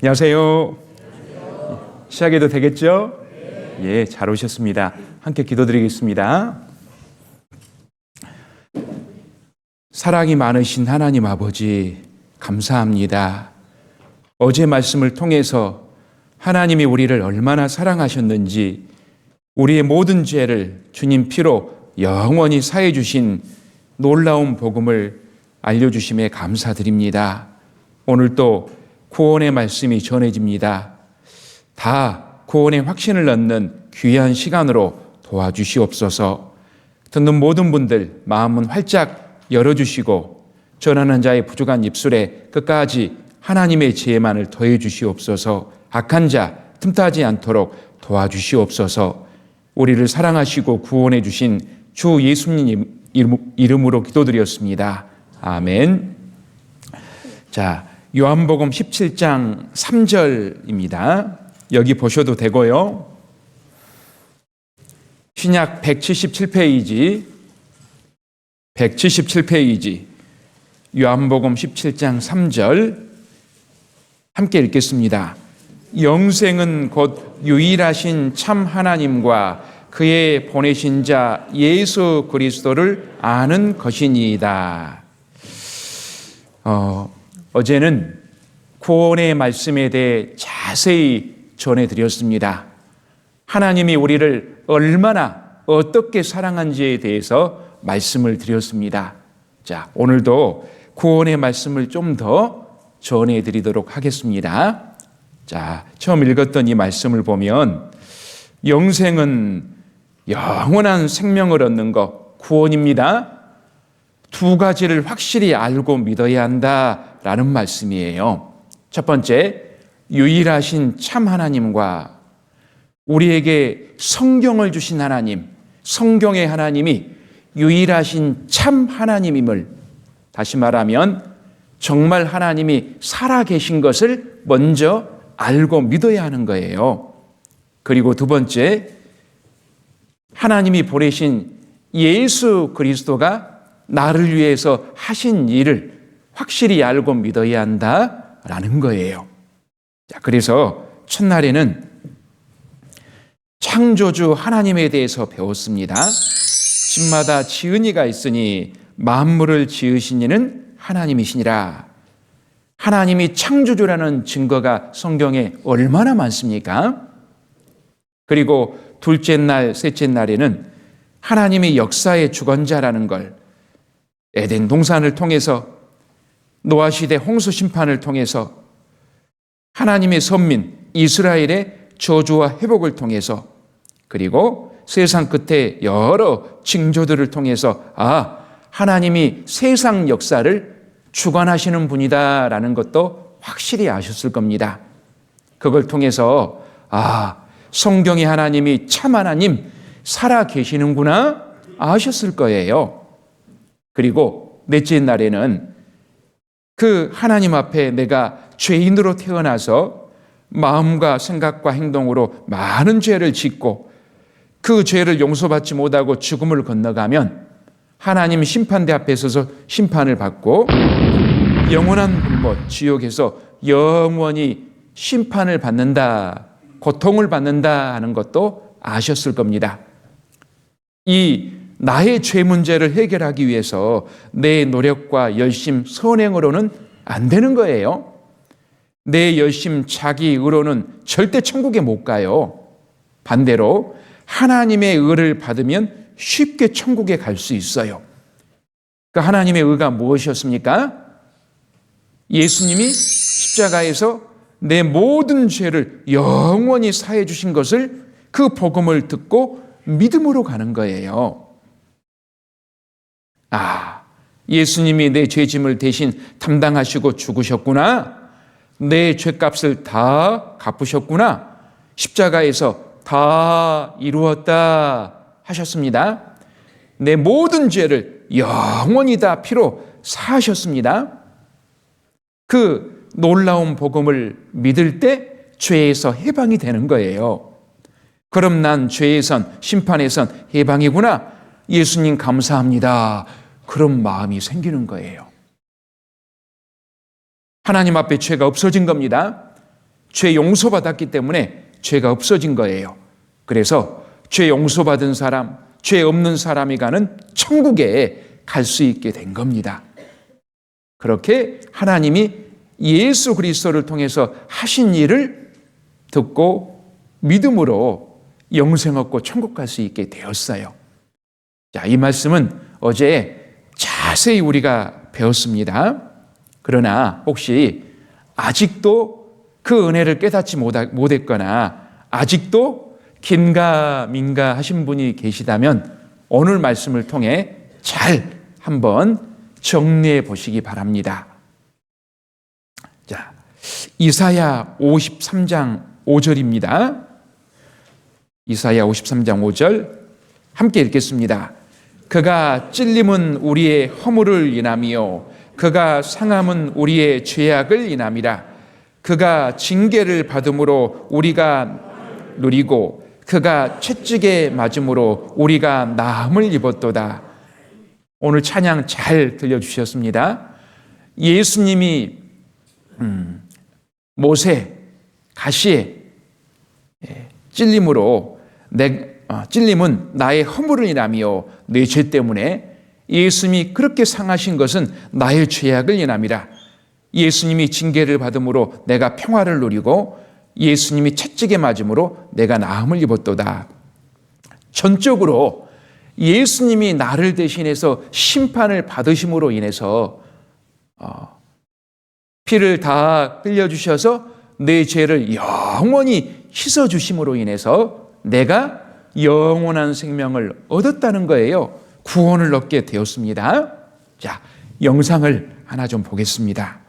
안녕하세요. 시작해도 되겠죠? 예, 잘 오셨습니다. 함께 기도드리겠습니다. 사랑이 많으신 하나님 아버지, 감사합니다. 어제 말씀을 통해서 하나님이 우리를 얼마나 사랑하셨는지, 우리의 모든 죄를 주님 피로 영원히 사해 주신 놀라운 복음을 알려주심에 감사드립니다. 오늘 또 구원의 말씀이 전해집니다. 다 구원의 확신을 얻는 귀한 시간으로 도와주시옵소서. 듣는 모든 분들 마음은 활짝 열어주시고 전하는 자의 부족한 입술에 끝까지 하나님의 지혜만을 더해 주시옵소서. 악한 자 틈타지 않도록 도와주시옵소서. 우리를 사랑하시고 구원해 주신 주 예수님 이름으로 기도드렸습니다. 아멘. 자, 요한복음 17장 3절입니다. 여기 보셔도 되고요. 신약 177페이지 요한복음 17장 3절 함께 읽겠습니다. 영생은 곧 유일하신 참 하나님과 그의 보내신 자 예수 그리스도를 아는 것이니이다. 어제는 구원의 말씀에 대해 자세히 전해드렸습니다. 하나님이 우리를 얼마나 어떻게 사랑한지에 대해서 말씀을 드렸습니다. 자, 오늘도 구원의 말씀을 좀 더 전해드리도록 하겠습니다. 자, 처음 읽었던 이 말씀을 보면 영생은 영원한 생명을 얻는 것, 구원입니다. 두 가지를 확실히 알고 믿어야 한다라는 말씀이에요. 첫 번째, 유일하신 참 하나님과 우리에게 성경을 주신 하나님, 성경의 하나님이 유일하신 참 하나님임을, 다시 말하면 정말 하나님이 살아계신 것을 먼저 알고 믿어야 하는 거예요. 그리고 두 번째, 하나님이 보내신 예수 그리스도가 나를 위해서 하신 일을 확실히 알고 믿어야 한다라는 거예요. 자, 그래서 첫날에는 창조주 하나님에 대해서 배웠습니다. 집마다 지은 이가 있으니 만물을 지으신 이는 하나님이시니라. 하나님이 창조주라는 증거가 성경에 얼마나 많습니까? 그리고 둘째 날, 셋째 날에는 하나님이 역사의 주관자라는 걸 에덴 동산을 통해서, 노아 시대 홍수 심판을 통해서, 하나님의 선민 이스라엘의 저주와 회복을 통해서, 그리고 세상 끝에 여러 징조들을 통해서 하나님이 세상 역사를 주관하시는 분이다라는 것도 확실히 아셨을 겁니다. 그걸 통해서 성경의 하나님이 참 하나님 살아 계시는구나 아셨을 거예요. 그리고 넷째 날에는 그 하나님 앞에 내가 죄인으로 태어나서 마음과 생각과 행동으로 많은 죄를 짓고 그 죄를 용서받지 못하고 죽음을 건너가면 하나님 심판대 앞에 서서 심판을 받고 영원한 불못 지옥에서 영원히 심판을 받는다, 고통을 받는다 하는 것도 아셨을 겁니다. 이 나의 죄 문제를 해결하기 위해서 내 노력과 열심, 선행으로는 안 되는 거예요. 내 열심, 자기 의로는 절대 천국에 못 가요. 반대로 하나님의 의를 받으면 쉽게 천국에 갈 수 있어요. 그 하나님의 의가 무엇이었습니까? 예수님이 십자가에서 내 모든 죄를 영원히 사해 주신 것을, 그 복음을 듣고 믿음으로 가는 거예요. 예수님이 내 죄짐을 대신 담당하시고 죽으셨구나. 내 죄값을 다 갚으셨구나. 십자가에서 다 이루었다 하셨습니다. 내 모든 죄를 영원히 다 피로 사하셨습니다. 그 놀라운 복음을 믿을 때 죄에서 해방이 되는 거예요. 그럼 난 죄에선, 심판에선 해방이구나. 예수님 감사합니다. 그런 마음이 생기는 거예요. 하나님 앞에 죄가 없어진 겁니다. 죄 용서받았기 때문에 죄가 없어진 거예요. 그래서 죄 용서받은 사람, 죄 없는 사람이 가는 천국에 갈 수 있게 된 겁니다. 그렇게 하나님이 예수 그리스도를 통해서 하신 일을 듣고 믿음으로 영생 얻고 천국 갈 수 있게 되었어요. 자, 이 말씀은 어제 자세히 우리가 배웠습니다. 그러나 혹시 아직도 그 은혜를 깨닫지 못했거나 아직도 긴가민가 하신 분이 계시다면 오늘 말씀을 통해 잘 한번 정리해 보시기 바랍니다. 자, 이사야 53장 5절입니다. 이사야 53장 5절 함께 읽겠습니다. 그가 찔림은 우리의 허물을 인하며 그가 상함은 우리의 죄악을 인함이라. 그가 징계를 받음으로 우리가 누리고 그가 채찍에 맞음으로 우리가 나음을 입었도다. 오늘 찬양 잘 들려주셨습니다. 예수님이 못에 가시에 찔림으로 찔림은 나의 허물을 인하며 내 죄 때문에 예수님이 그렇게 상하신 것은 나의 죄악을 인함이라. 예수님이 징계를 받음으로 내가 평화를 누리고 예수님이 채찍에 맞음으로 내가 나음을 입었도다. 전적으로 예수님이 나를 대신해서 심판을 받으심으로 인해서 피를 다 흘려주셔서 내 죄를 영원히 씻어주심으로 인해서 내가 영원한 생명을 얻었다는 거예요. 구원을 얻게 되었습니다. 자, 영상을 하나 좀 보겠습니다.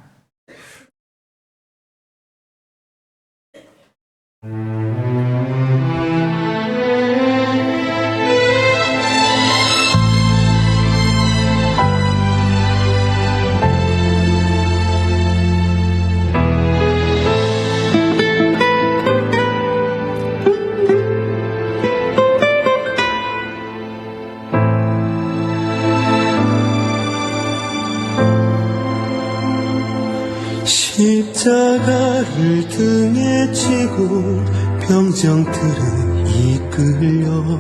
십자가를 등에 지고 병정들을 이끌려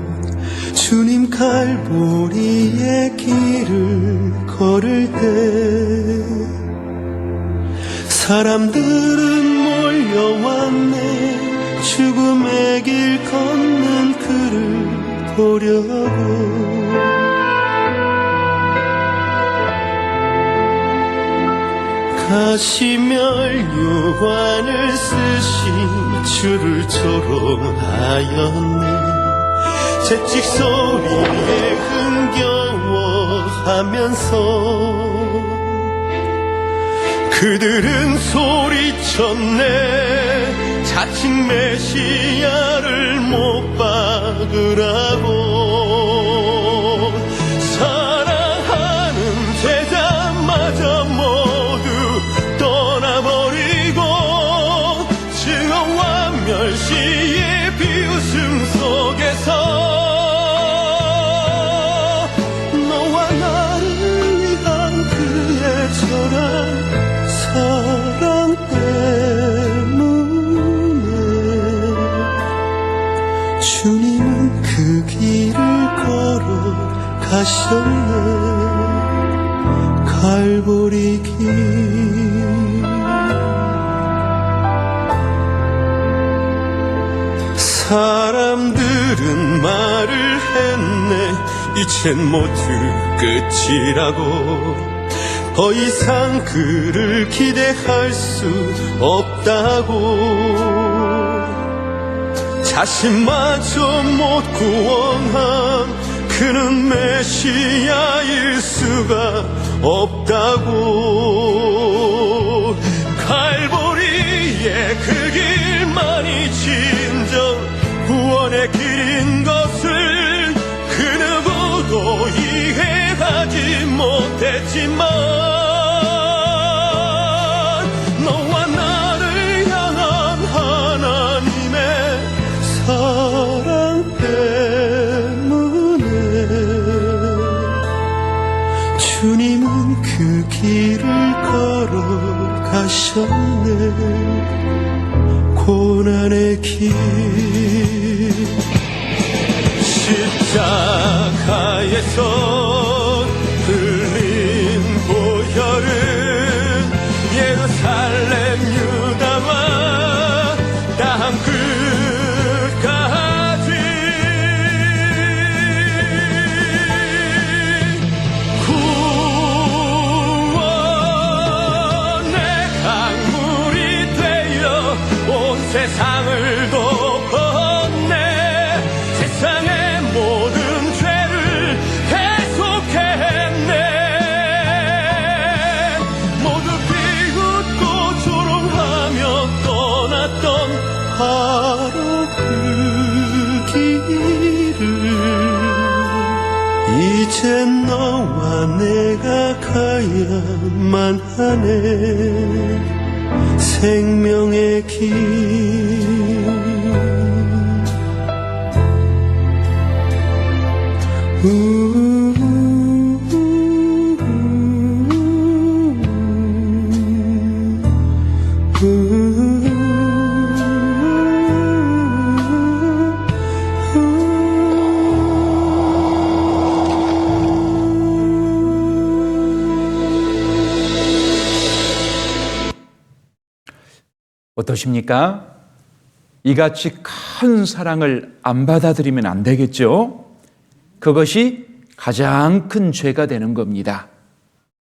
주님 갈보리의 길을 걸을 때 사람들은 몰려왔네. 죽음의 길 걷는 그를 보려고. 가시멸 유관을 쓰신 주를 조롱하였네. 채찍 소리에 흥겨워하면서 그들은 소리쳤네. 자칭 메시아를 못 박으라고. 사랑하는 제자마저 모두 떠나버리고 증오와 멸시의 비웃음 속에서 너와 나를 위한 그의 절한 사랑 때문에 주님은 그 길을 걸어가셨네. 갈보리 길. 사람들은 말을 했네. 이젠 모두 끝이라고. 더 이상 그를 기대할 수 없다고. 자신마저 못 구원한 그는 메시아일 수가 없다고. 갈보리의 그 길만이 진정 구원의 길인 것을 그 누구도 이해하지 못했지만 너와 나를 향한 하나님의 사랑 때문에 주님은 그 길을 걸어가셨네. 고난의 길 십자가에서 흘린 보혈은 예루살렘 유다와 땅 끝까지 구원의 강물이 되어 온 세상을 덮었네. 세상의 모든 죄를 대속했네. 모두 비웃고 조롱하며 떠났던 바로 그 길을 이제 너와 내가 가야만 하네. 생명의 길 어떠십니까? 이같이 큰 사랑을 안 받아들이면 안 되겠죠? 그것이 가장 큰 죄가 되는 겁니다.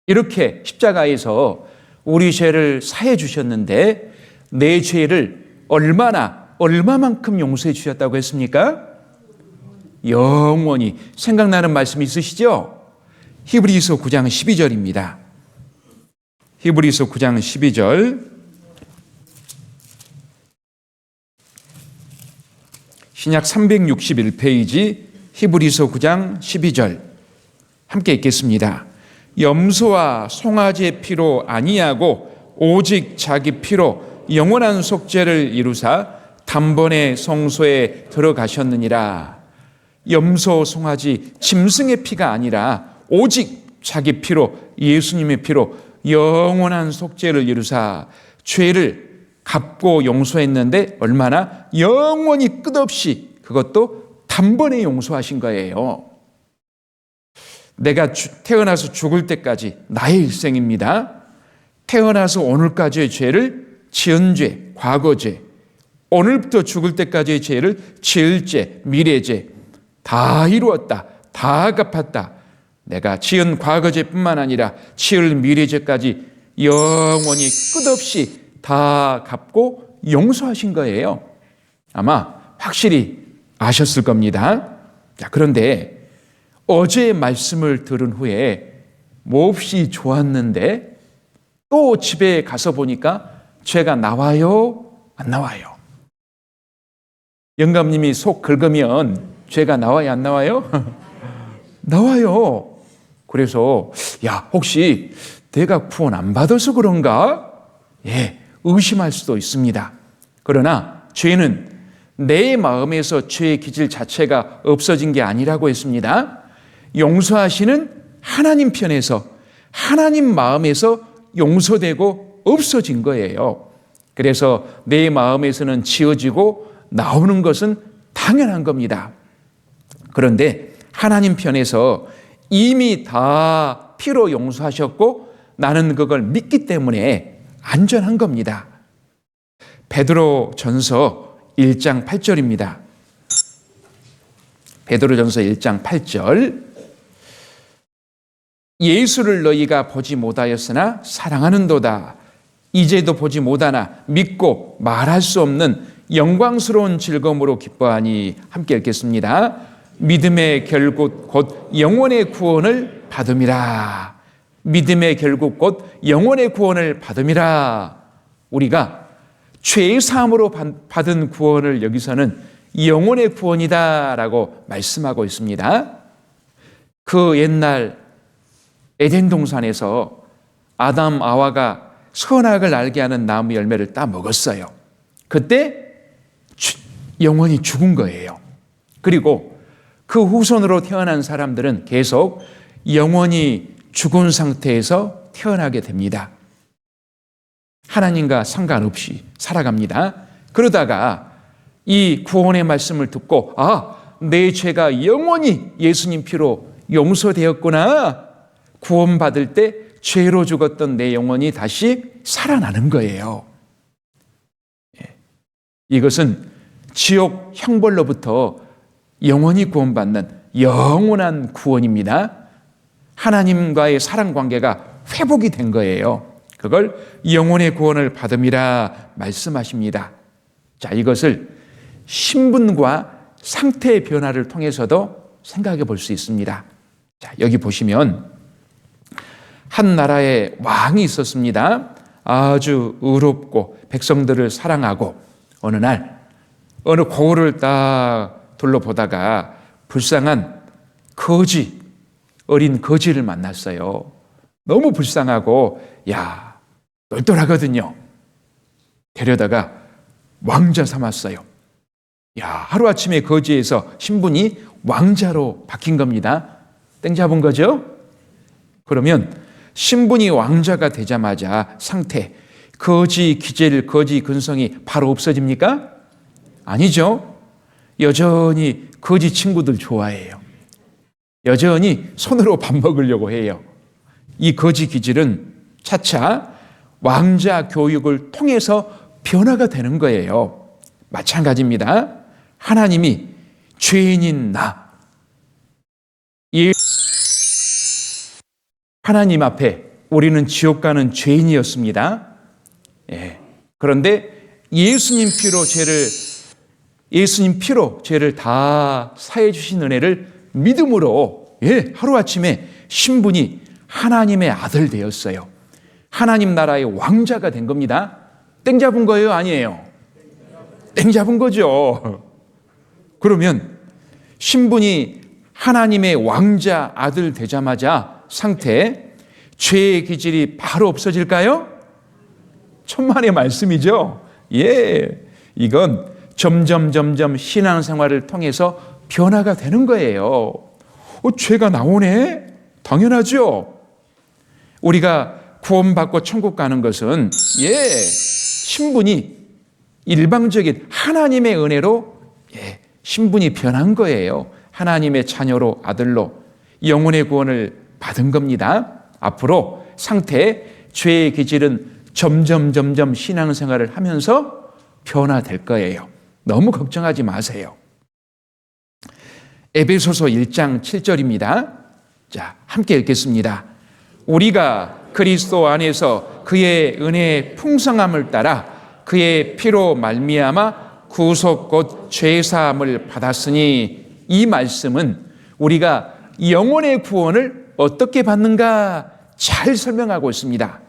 이렇게 십자가에서 우리 죄를 사해 주셨는데 내 죄를 얼마만큼 용서해 주셨다고 했습니까? 영원히. 생각나는 말씀 있으시죠? 히브리서 9장 12절입니다. 히브리서 9장 12절. 신약 361페이지 히브리서 9장 12절 함께 읽겠습니다. 염소와 송아지의 피로 아니하고 오직 자기 피로 영원한 속죄를 이루사 단번에 성소에 들어가셨느니라. 염소, 송아지, 짐승의 피가 아니라 오직 자기 피로, 예수님의 피로 영원한 속죄를 이루사 죄를 갚고 용서했는데 얼마나 영원히 끝없이 그것도 단번에 용서하신 거예요. 내가 태어나서 죽을 때까지 나의 일생입니다. 태어나서 오늘까지의 죄를 지은 죄, 과거죄, 오늘부터 죽을 때까지의 죄를 지을 죄, 미래죄 다 이루었다. 다 갚았다. 내가 지은 과거죄뿐만 아니라 지을 미래죄까지 영원히 끝없이 다 갚고 용서하신 거예요. 아마 확실히 아셨을 겁니다. 자, 그런데 어제의 말씀을 들은 후에 몹시 좋았는데 또 집에 가서 보니까 죄가 나와요? 안 나와요? 영감님이 속 긁으면 죄가 나와요? 안 나와요? 나와요. 그래서 혹시 내가 구원 안 받아서 그런가? 의심할 수도 있습니다. 그러나 죄는 내 마음에서 죄의 기질 자체가 없어진 게 아니라고 했습니다. 용서하시는 하나님 편에서 하나님 마음에서 용서되고 없어진 거예요. 그래서 내 마음에서는 지어지고 나오는 것은 당연한 겁니다. 그런데 하나님 편에서 이미 다 피로 용서하셨고 나는 그걸 믿기 때문에 안전한 겁니다. 베드로전서 1장 8절입니다. 베드로전서 1장 8절. 예수를 너희가 보지 못하였으나 사랑하는도다. 이제도 보지 못하나 믿고 말할 수 없는 영광스러운 즐거움으로 기뻐하니. 함께 읽겠습니다. 믿음의 결국 곧 영원의 구원을 받음이라. 믿음의 결국 곧 영원의 구원을 받음이라. 우리가 죄의 사함으로 받은 구원을 여기서는 영원의 구원이다라고 말씀하고 있습니다. 그 옛날 에덴 동산에서 아담, 아와가 선악을 알게 하는 나무 열매를 따 먹었어요. 그때 영원히 죽은 거예요. 그리고 그 후손으로 태어난 사람들은 계속 영원히 죽은 상태에서 태어나게 됩니다. 하나님과 상관없이 살아갑니다. 그러다가 이 구원의 말씀을 듣고 내 죄가 영원히 예수님 피로 용서되었구나. 구원받을 때 죄로 죽었던 내 영혼이 다시 살아나는 거예요. 이것은 지옥 형벌로부터 영원히 구원받는 영원한 구원입니다. 하나님과의 사랑 관계가 회복이 된 거예요. 그걸 영혼의 구원을 받음이라 말씀하십니다. 자, 이것을 신분과 상태의 변화를 통해서도 생각해 볼 수 있습니다. 자, 여기 보시면 한 나라에 왕이 있었습니다. 아주 의롭고 백성들을 사랑하고 어느 날 어느 고을을 딱 둘러보다가 불쌍한 어린 거지를 만났어요. 너무 불쌍하고 똘똘하거든요. 데려다가 왕자 삼았어요. 하루아침에 거지에서 신분이 왕자로 바뀐 겁니다. 땡 잡은 거죠? 그러면 신분이 왕자가 되자마자 상태, 거지 기질, 거지 근성이 바로 없어집니까? 아니죠. 여전히 거지 친구들 좋아해요. 여전히 손으로 밥 먹으려고 해요. 이 거지 기질은 차차 왕자 교육을 통해서 변화가 되는 거예요. 마찬가지입니다. 하나님이 죄인인 나, 하나님 앞에 우리는 지옥 가는 죄인이었습니다. 그런데 예수님 피로 죄를 다 사해 주신 은혜를 믿음으로 하루아침에 신분이 하나님의 아들 되었어요. 하나님 나라의 왕자가 된 겁니다. 땡 잡은 거예요? 아니에요? 땡 잡은 거죠. 그러면 신분이 하나님의 왕자 아들 되자마자 상태, 죄의 기질이 바로 없어질까요? 천만의 말씀이죠. 이건 점점 신앙생활을 통해서 변화가 되는 거예요. 죄가 나오네? 당연하죠. 우리가 구원받고 천국 가는 것은 신분이 일방적인 하나님의 은혜로 신분이 변한 거예요. 하나님의 자녀로, 아들로 영혼의 구원을 받은 겁니다. 앞으로 상태, 죄의 기질은 점점 신앙생활을 하면서 변화될 거예요. 너무 걱정하지 마세요. 에베소서 1장 7절입니다. 자, 함께 읽겠습니다. 우리가 그리스도 안에서 그의 은혜의 풍성함을 따라 그의 피로 말미암아 구속 곧 죄사함을 받았으니, 이 말씀은 우리가 영혼의 구원을 어떻게 받는가 잘 설명하고 있습니다.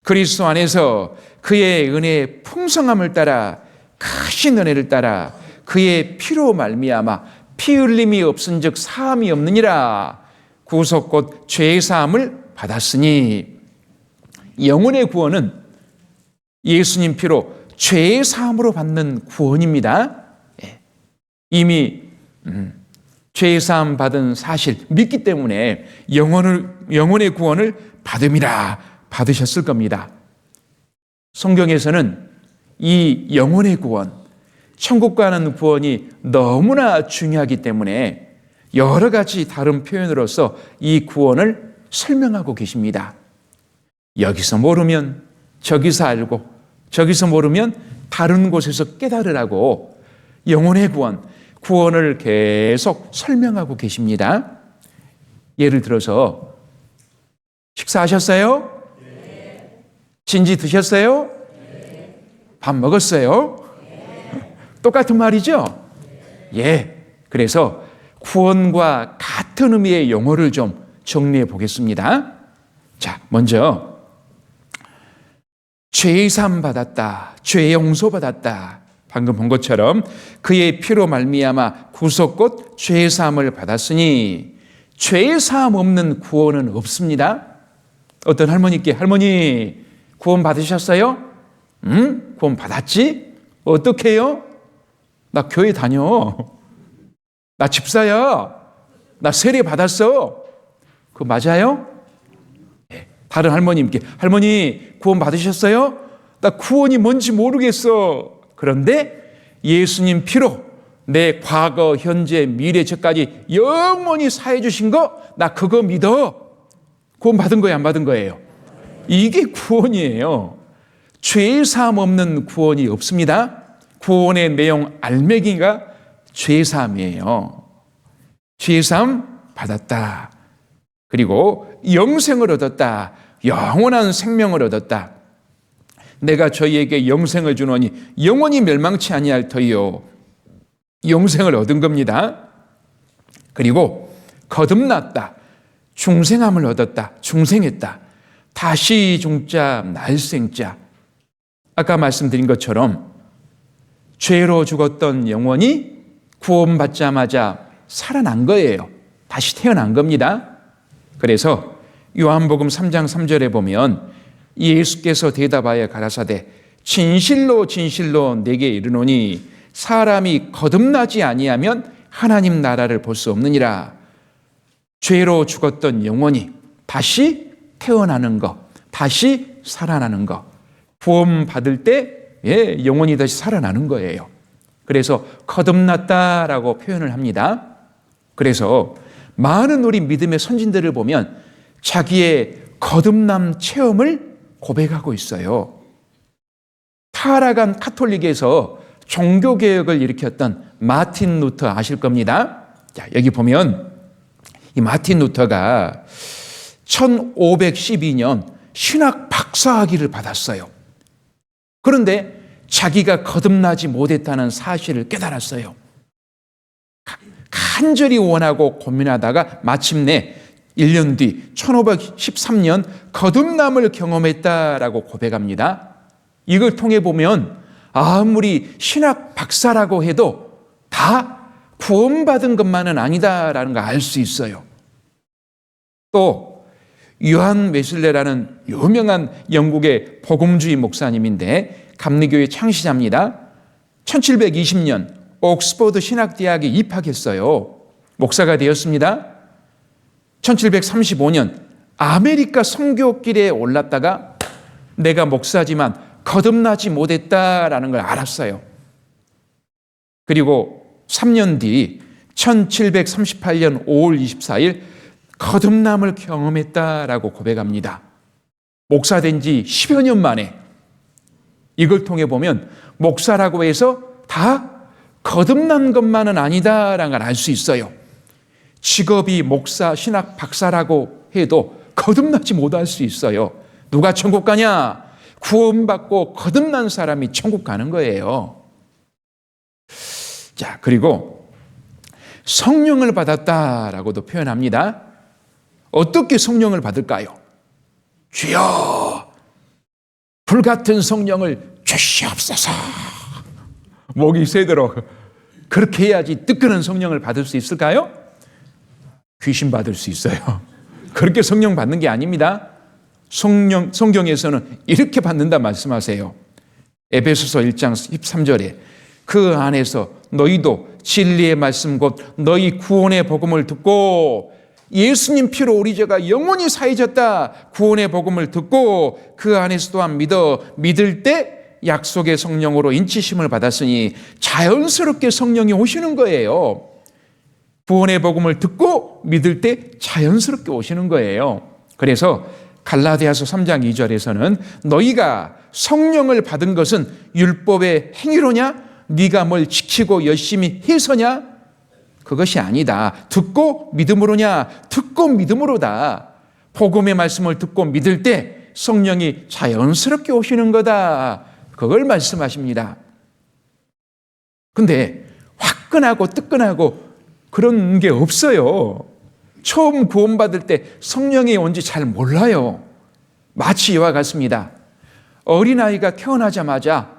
그리스도 안에서 그의 은혜의 풍성함을 따라, 크신 은혜를 따라 그의 피로 말미암아 피 흘림이 없은즉 사함이 없느니라. 구속 곧 죄사함을 받았으니, 영혼의 구원은 예수님 피로 죄사함으로 받는 구원입니다. 이미 죄사함 받은 사실 믿기 때문에 영혼의 구원을 받음이라 받으셨을 겁니다. 성경에서는 이 영혼의 구원, 천국 가는 구원이 너무나 중요하기 때문에 여러 가지 다른 표현으로서 이 구원을 설명하고 계십니다. 여기서 모르면 저기서 알고, 저기서 모르면 다른 곳에서 깨달으라고 영혼의 구원을 계속 설명하고 계십니다. 예를 들어서 식사하셨어요? 진지 드셨어요? 밥 먹었어요? 똑같은 말이죠? 그래서 구원과 같은 의미의 용어를 좀 정리해 보겠습니다. 자, 먼저 죄 사함 받았다, 죄 용서 받았다. 방금 본 것처럼 그의 피로 말미암아 구속 곧 죄 사함을 받았으니, 죄 사함 없는 구원은 없습니다. 어떤 할머니께, 할머니 구원 받으셨어요? 구원 받았지? 어떻게 해요? 나 교회 다녀. 나 집사야. 나 세례 받았어. 그거 맞아요? 다른 할머님께, 할머니 구원 받으셨어요? 나 구원이 뭔지 모르겠어. 그런데 예수님 피로 내 과거, 현재, 미래, 저까지 영원히 사해 주신 거, 나 그거 믿어. 구원 받은 거예요, 안 받은 거예요? 이게 구원이에요. 죄사함 없는 구원이 없습니다. 구원의 내용 알매기가 죄사함이에요. 죄사함 받았다. 그리고 영생을 얻었다. 영원한 생명을 얻었다. 내가 저희에게 영생을 주노니 영원히 멸망치 아니할 터이요. 영생을 얻은 겁니다. 그리고 거듭났다. 중생함을 얻었다. 중생했다. 다시 중자 날생자. 아까 말씀드린 것처럼 죄로 죽었던 영혼이 구원받자마자 살아난 거예요. 다시 태어난 겁니다. 그래서 요한복음 3장 3절에 보면 예수께서 대답하여 가라사대 진실로 진실로 내게 이르노니 사람이 거듭나지 아니하면 하나님 나라를 볼 수 없느니라. 죄로 죽었던 영혼이 다시 태어나는 것, 다시 살아나는 것, 구원받을 때 영혼이 다시 살아나는 거예요. 그래서 거듭났다라고 표현을 합니다. 그래서 많은 우리 믿음의 선진들을 보면 자기의 거듭남 체험을 고백하고 있어요. 타락한 카톨릭에서 종교개혁을 일으켰던 마틴 루터 아실 겁니다. 자, 여기 보면 이 마틴 루터가 1512년 신학 박사학위를 받았어요. 그런데 자기가 거듭나지 못했다는 사실을 깨달았어요. 간절히 원하고 고민하다가 마침내 1년 뒤 1513년 거듭남을 경험했다라고 고백합니다. 이걸 통해 보면 아무리 신학 박사라고 해도 다 구원받은 것만은 아니다라는 걸 알 수 있어요. 또 요한 웨슬레라는 유명한 영국의 복음주의 목사님인데 감리교의 창시자입니다. 1720년 옥스퍼드 신학대학에 입학했어요. 목사가 되었습니다. 1735년 아메리카 선교길에 올랐다가 내가 목사지만 거듭나지 못했다라는 걸 알았어요. 그리고 3년 뒤 1738년 5월 24일 거듭남을 경험했다라고 고백합니다. 목사된 지 10여 년 만에. 이걸 통해 보면 목사라고 해서 다 거듭난 것만은 아니다라는 걸 알 수 있어요. 직업이 목사, 신학 박사라고 해도 거듭나지 못할 수 있어요. 누가 천국 가냐? 구원받고 거듭난 사람이 천국 가는 거예요. 자, 그리고 성령을 받았다라고도 표현합니다. 어떻게 성령을 받을까요? 주여, 불같은 성령을 주시옵소서. 목이 새도록 그렇게 해야지 뜨끈한 성령을 받을 수 있을까요? 귀신 받을 수 있어요. 그렇게 성령 받는 게 아닙니다. 성경에서는 이렇게 받는다 말씀하세요. 에베소서 1장 13절에 그 안에서 너희도 진리의 말씀 곧 너희 구원의 복음을 듣고 예수님 피로 우리 죄가 영원히 사해졌다. 구원의 복음을 듣고 그 안에서 또한 믿을 때 약속의 성령으로 인치심을 받았으니 자연스럽게 성령이 오시는 거예요. 구원의 복음을 듣고 믿을 때 자연스럽게 오시는 거예요. 그래서 갈라디아서 3장 2절에서는 너희가 성령을 받은 것은 율법의 행위로냐? 네가 뭘 지키고 열심히 해서냐? 그것이 아니다. 듣고 믿음으로냐? 듣고 믿음으로다. 복음의 말씀을 듣고 믿을 때 성령이 자연스럽게 오시는 거다. 그걸 말씀하십니다. 근데 화끈하고 뜨끈하고 그런 게 없어요. 처음 구원받을 때 성령이 온지 잘 몰라요. 마치 이와 같습니다. 어린아이가 태어나자마자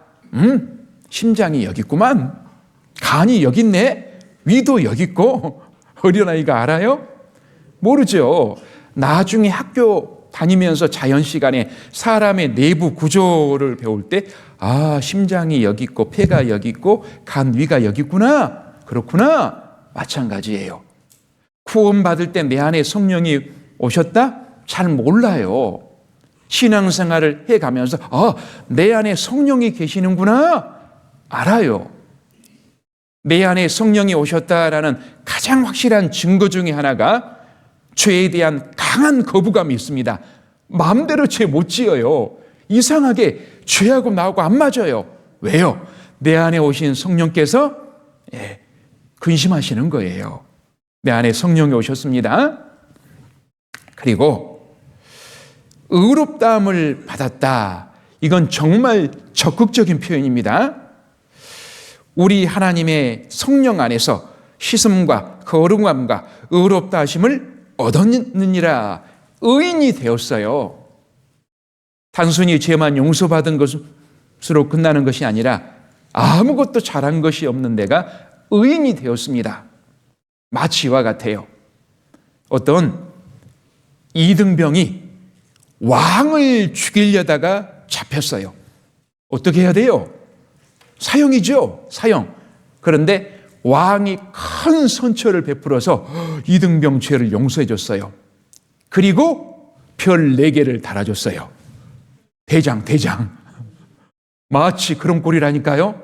심장이 여기 있구만. 간이 여기 있네. 위도 여기 있고. 어린아이가 알아요? 모르죠. 나중에 학교 다니면서 자연 시간에 사람의 내부 구조를 배울 때 심장이 여기 있고 폐가 여기 있고 간 위가 여기 있구나. 그렇구나. 마찬가지예요. 구원받을 때 내 안에 성령이 오셨다? 잘 몰라요. 신앙생활을 해가면서 내 안에 성령이 계시는구나. 알아요. 내 안에 성령이 오셨다라는 가장 확실한 증거 중에 하나가 죄에 대한 강한 거부감이 있습니다. 마음대로 죄 못 지어요. 이상하게 죄하고 나하고 안 맞아요. 왜요? 내 안에 오신 성령께서 근심하시는 거예요. 내 안에 성령이 오셨습니다. 그리고 의롭다함을 받았다. 이건 정말 적극적인 표현입니다. 우리 하나님의 성령 안에서 씻음과 거룩함과 의롭다 하심을 얻었느니라. 의인이 되었어요. 단순히 죄만 용서받은 것으로 끝나는 것이 아니라 아무것도 잘한 것이 없는 내가 의인이 되었습니다. 마치 이와 같아요. 어떤 이등병이 왕을 죽이려다가 잡혔어요. 어떻게 해야 돼요? 사형이죠. 사형. 그런데 왕이 큰 선처를 베풀어서 이등병 죄를 용서해 줬어요. 그리고 별 4개를 달아줬어요. 대장. 마치 그런 꼴이라니까요.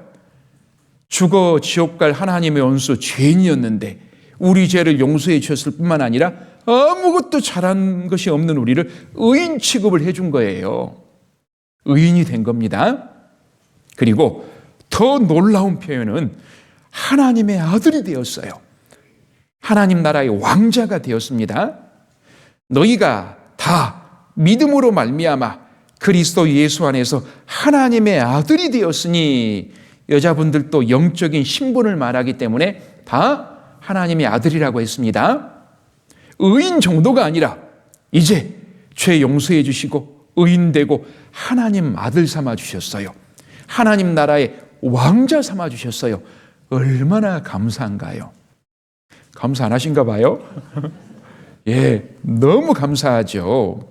죽어 지옥 갈 하나님의 원수 죄인이었는데 우리 죄를 용서해 주셨을 뿐만 아니라 아무것도 잘한 것이 없는 우리를 의인 취급을 해준 거예요. 의인이 된 겁니다. 그리고 더 놀라운 표현은 하나님의 아들이 되었어요. 하나님 나라의 왕자가 되었습니다. 너희가 다 믿음으로 말미암아 그리스도 예수 안에서 하나님의 아들이 되었으니, 여자분들도 영적인 신분을 말하기 때문에 다 하나님의 아들이라고 했습니다. 의인 정도가 아니라 이제 죄 용서해 주시고 의인되고 하나님 아들 삼아 주셨어요. 하나님 나라의 왕자 삼아 주셨어요. 얼마나 감사한가요? 감사 안 하신가 봐요? 너무 감사하죠.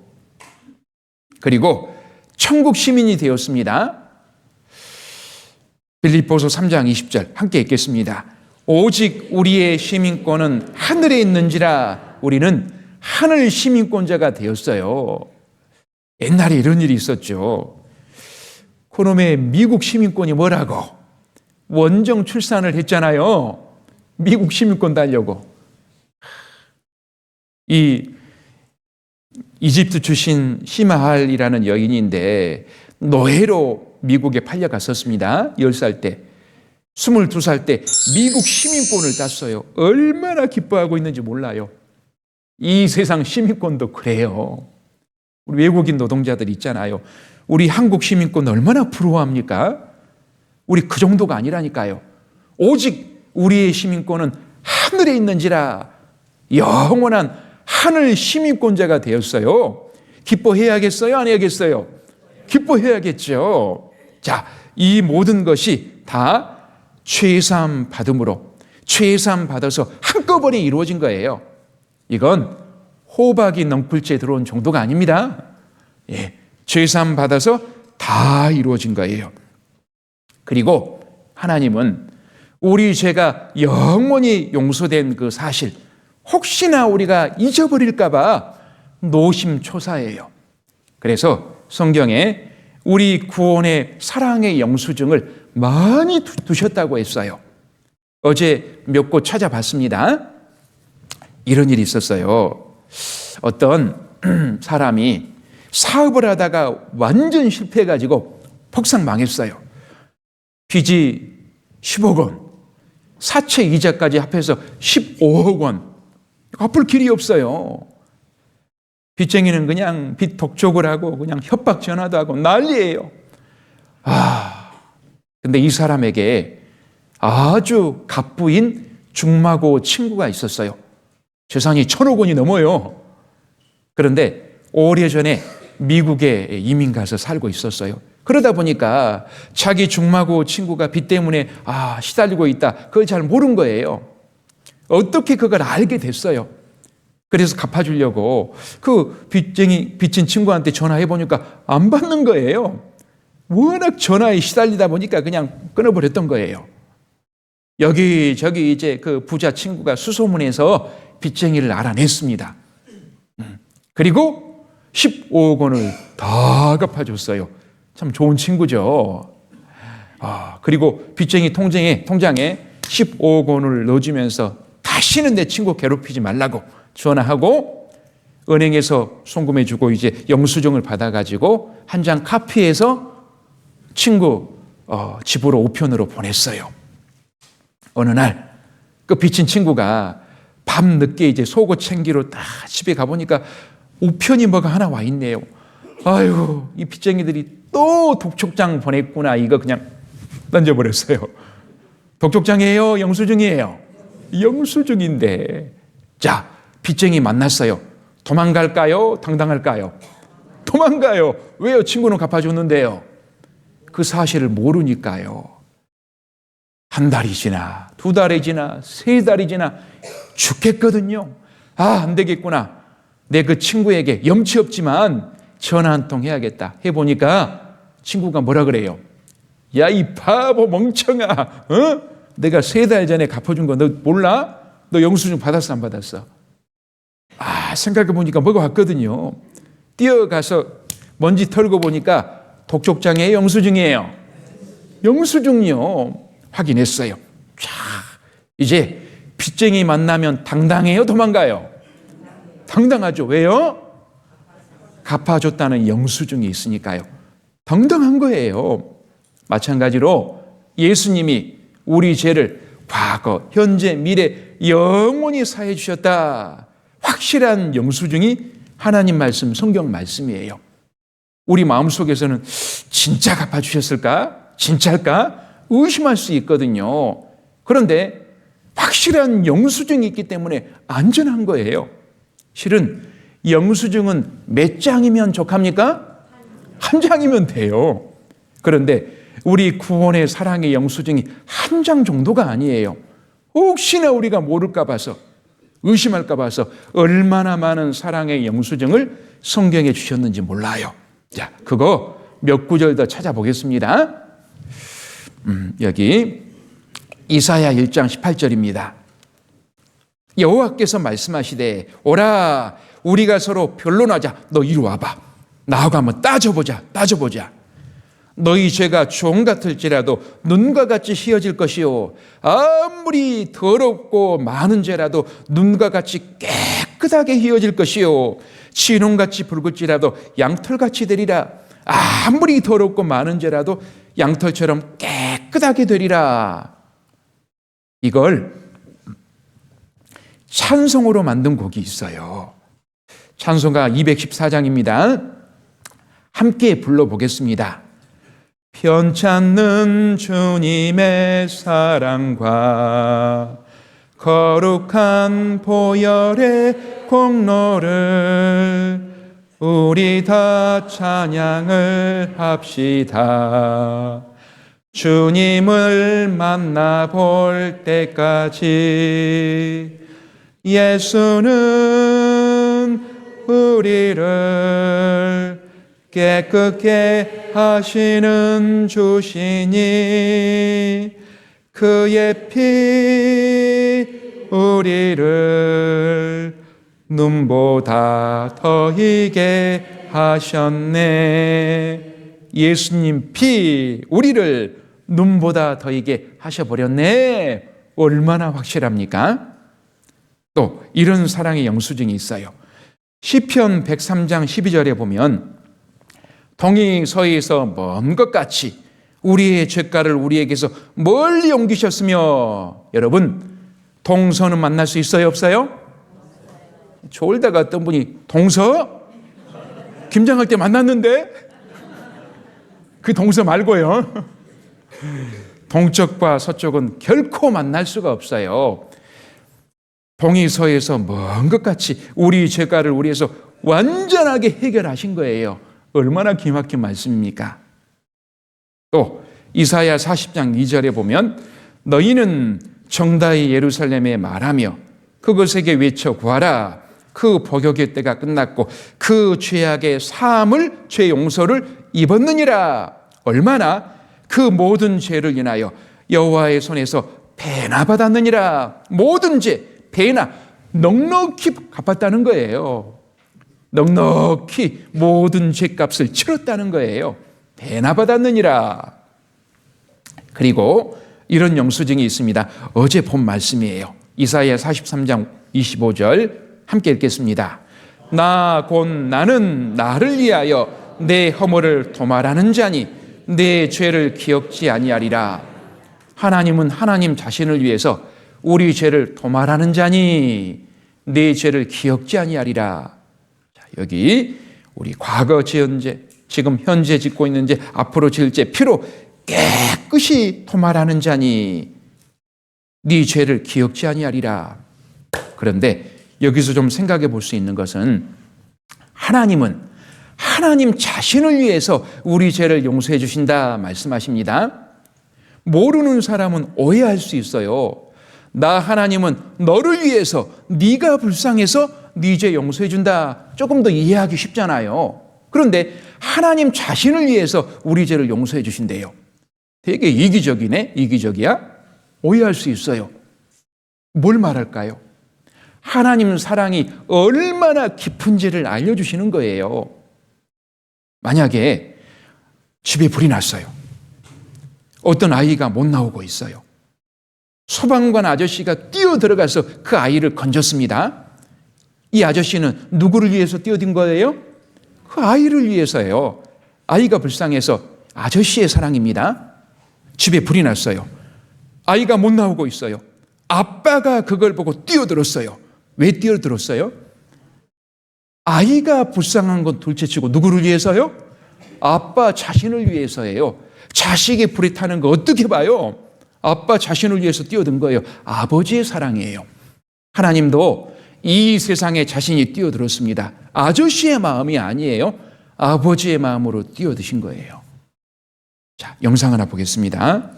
그리고 천국 시민이 되었습니다. 빌립보서 3장 20절 함께 읽겠습니다. 오직 우리의 시민권은 하늘에 있는지라 우리는 하늘 시민권자가 되었어요. 옛날에 이런 일이 있었죠. 그놈의 미국 시민권이 뭐라고? 원정 출산을 했잖아요. 미국 시민권 달려고. 이 이집트 출신 시마할이라는 여인인데 노예로 미국에 팔려갔었습니다. 10살 때. 22살 때 미국 시민권을 땄어요. 얼마나 기뻐하고 있는지 몰라요. 이 세상 시민권도 그래요. 우리 외국인 노동자들 있잖아요. 우리 한국 시민권 얼마나 부러워합니까? 우리 그 정도가 아니라니까요. 오직 우리의 시민권은 하늘에 있는지라 영원한 하늘 시민권자가 되었어요. 기뻐해야겠어요? 안 해야겠어요? 기뻐해야겠죠. 자, 이 모든 것이 다 죄사함 받음으로, 죄사함 받아서 한꺼번에 이루어진 거예요. 이건 호박이 넝쿨째 들어온 정도가 아닙니다. 죄사함 받아서 다 이루어진 거예요. 그리고 하나님은 우리 죄가 영원히 용서된 그 사실, 혹시나 우리가 잊어버릴까 봐 노심초사예요. 그래서 성경에 우리 구원의 사랑의 영수증을 많이 두셨다고 했어요. 어제 몇 곳 찾아봤습니다. 이런 일이 있었어요. 어떤 사람이 사업을 하다가 완전 실패해가지고 폭삭 망했어요. 빚이 10억 원, 사채 이자까지 합해서 15억 원. 갚을 길이 없어요. 빚쟁이는 그냥 빚 독촉을 하고 그냥 협박 전화도 하고 난리예요. 근데 이 사람에게 아주 갑부인 중마고 친구가 있었어요. 재산이 1,000억 원이 넘어요. 그런데 오래전에 미국에 이민 가서 살고 있었어요. 그러다 보니까 자기 중마고 친구가 빚 때문에 시달리고 있다. 그걸 잘 모른 거예요. 어떻게 그걸 알게 됐어요. 그래서 갚아주려고 그 빚진 친구한테 전화해 보니까 안 받는 거예요. 워낙 전화에 시달리다 보니까 그냥 끊어버렸던 거예요. 여기저기 이제 그 부자 친구가 수소문해서 빚쟁이를 알아냈습니다. 그리고 15억 원을 다 갚아줬어요. 참 좋은 친구죠. 그리고 빚쟁이 통장에 15억 원을 넣어주면서 다시는 내 친구 괴롭히지 말라고 전화하고 은행에서 송금해주고 이제 영수증을 받아가지고 한 장 카피해서 친구 집으로 우편으로 보냈어요. 어느 날 그 빚진 친구가 밤 늦게 이제 속옷 챙기러 딱 집에 가보니까 우편이 뭐가 하나 와 있네요. 아이고, 이 빚쟁이들이 또 독촉장 보냈구나. 이거 그냥 던져버렸어요. 독촉장이에요? 영수증이에요? 영수증인데. 자, 빚쟁이 만났어요. 도망갈까요? 당당할까요? 도망가요. 왜요? 친구는 갚아줬는데요. 그 사실을 모르니까요. 한 달이 지나, 2달이 지나, 3달이 지나 죽겠거든요. 안 되겠구나. 내 그 친구에게 염치 없지만 전화 한 통 해야겠다. 해보니까 친구가 뭐라 그래요? 야, 이 바보 멍청아. 내가 3달 전에 갚아준 거 너 몰라? 너 영수증 받았어, 안 받았어? 생각해보니까 뭐가 왔거든요. 뛰어가서 먼지 털고 보니까 독촉장이에요? 영수증이에요? 영수증이요. 확인했어요. 자, 이제 빚쟁이 만나면 당당해요? 도망가요? 당당하죠. 왜요? 갚아줬다는 영수증이 있으니까요. 당당한 거예요. 마찬가지로 예수님이 우리 죄를 과거, 현재, 미래 영원히 사해 주셨다. 확실한 영수증이 하나님 말씀, 성경 말씀이에요. 우리 마음속에서는 진짜 갚아주셨을까? 진짜일까? 의심할 수 있거든요. 그런데 확실한 영수증이 있기 때문에 안전한 거예요. 실은 영수증은 몇 장이면 족합니까? 한 장이면 돼요. 그런데 우리 구원의 사랑의 영수증이 한 장 정도가 아니에요. 혹시나 우리가 모를까 봐서, 의심할까 봐서 얼마나 많은 사랑의 영수증을 성경에 주셨는지 몰라요. 자, 그거 몇 구절 더 찾아보겠습니다. 여기 이사야 1장 18절입니다. 여호와께서 말씀하시되 오라 우리가 서로 변론하자. 너 이리 와봐. 나하고 한번 따져보자. 너희 죄가 종 같을지라도 눈과 같이 희어질 것이요 아무리 더럽고 많은 죄라도 눈과 같이 깨끗하게 희어질 것이요 진홍같이 붉을지라도 양털같이 되리라. 아무리 더럽고 많은 죄라도 양털처럼 깨끗하게 되리라. 이걸 찬송으로 만든 곡이 있어요. 찬송가 214장입니다. 함께 불러보겠습니다. 편찮는 주님의 사랑과 거룩한 보혈의 공로를 우리 다 찬양을 합시다. 주님을 만나볼 때까지 예수는 우리를 깨끗게 하시는 주시니 그의 피 우리를 눈보다 더 희게 하셨네. 예수님 피 우리를 눈보다 더 희게 하셔버렸네. 얼마나 확실합니까? 또 이런 사랑의 영수증이 있어요. 시편 103장 12절에 보면 동이 서에서 먼 것 같이 우리의 죄가를 우리에게서 멀리 옮기셨으며. 여러분 동서는 만날 수 있어요 없어요? 졸다가 어떤 분이 동서? 김장할 때 만났는데? 그 동서 말고요. 동쪽과 서쪽은 결코 만날 수가 없어요. 동이 서에서 먼 것 같이 우리 죄가를 우리에서 완전하게 해결하신 거예요. 얼마나 기막힌 말씀입니까? 또 이사야 40장 2절에 보면 너희는 정다이 예루살렘에 말하며 그것에게 외쳐 구하라. 그 복역의 때가 끝났고 그 죄악의 사함을 죄 용서를 입었느니라. 얼마나 그 모든 죄를 인하여 여호와의 손에서 배나 받았느니라. 모든 죄 배나 넉넉히 갚았다는 거예요. 넉넉히 모든 죄값을 치렀다는 거예요. 배나 받았느니라. 그리고 이런 영수증이 있습니다. 어제 본 말씀이에요. 이사야 43장 25절 함께 읽겠습니다. 나 곧 나는 나를 위하여 내 허물을 도말하는 자니 내 죄를 기억지 아니하리라. 하나님은 하나님 자신을 위해서 우리 죄를 도말하는 자니 내 죄를 기억지 아니하리라. 자, 여기 우리 과거 지은 죄, 지금 현재 짓고 있는 죄, 앞으로 지을 죄 피로 깨끗이 도말하는 자니 네 죄를 기억지 아니하리라. 그런데 여기서 좀 생각해 볼 수 있는 것은 하나님은 하나님 자신을 위해서 우리 죄를 용서해 주신다 말씀하십니다. 모르는 사람은 오해할 수 있어요. 나 하나님은 너를 위해서 네가 불쌍해서 네 죄 용서해 준다. 조금 더 이해하기 쉽잖아요. 그런데 하나님 자신을 위해서 우리 죄를 용서해 주신대요. 되게 이기적이네. 이기적이야? 오해할 수 있어요. 뭘 말할까요? 하나님 사랑이 얼마나 깊은지를 알려주시는 거예요. 만약에 집에 불이 났어요. 어떤 아이가 못 나오고 있어요. 소방관 아저씨가 뛰어들어가서 그 아이를 건졌습니다. 이 아저씨는 누구를 위해서 뛰어든 거예요? 그 아이를 위해서예요. 아이가 불쌍해서 아저씨의 사랑입니다. 집에 불이 났어요. 아이가 못 나오고 있어요. 아빠가 그걸 보고 뛰어들었어요. 왜 뛰어들었어요? 아이가 불쌍한 건 둘째치고 누구를 위해서요? 아빠 자신을 위해서예요. 자식이 불에 타는 거 어떻게 봐요? 아빠 자신을 위해서 뛰어든 거예요. 아버지의 사랑이에요. 하나님도 이 세상에 자신이 뛰어들었습니다. 아저씨의 마음이 아니에요. 아버지의 마음으로 뛰어드신 거예요. 자, 영상 하나 보겠습니다.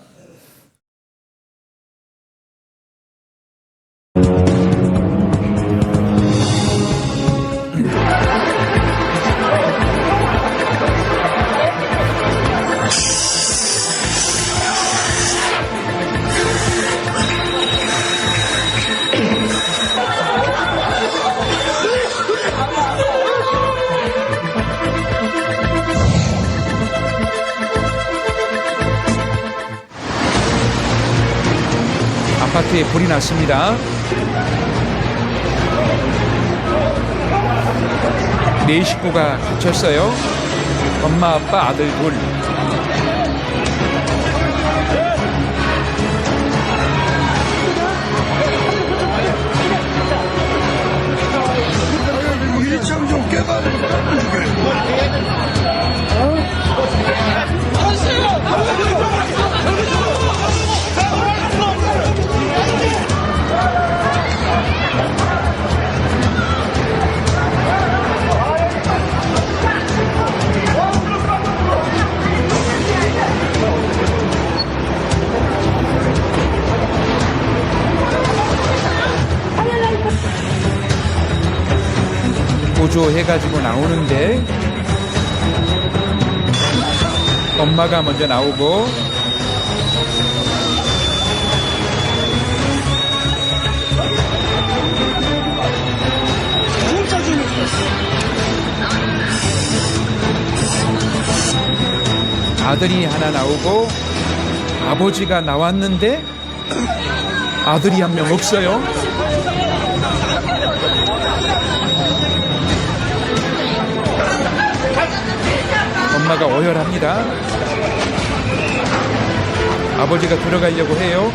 아파트에 불이 났습니다. 네 식구가 갇혔어요. 엄마, 아빠, 아들 둘. 일참 좀 구조해가지고 나오는데 엄마가 먼저 나오고 아들이 하나 나오고 아버지가 나왔는데 아들이 한 명 없어요. 엄마가 오열합니다. 아버지가 들어가려고 해요.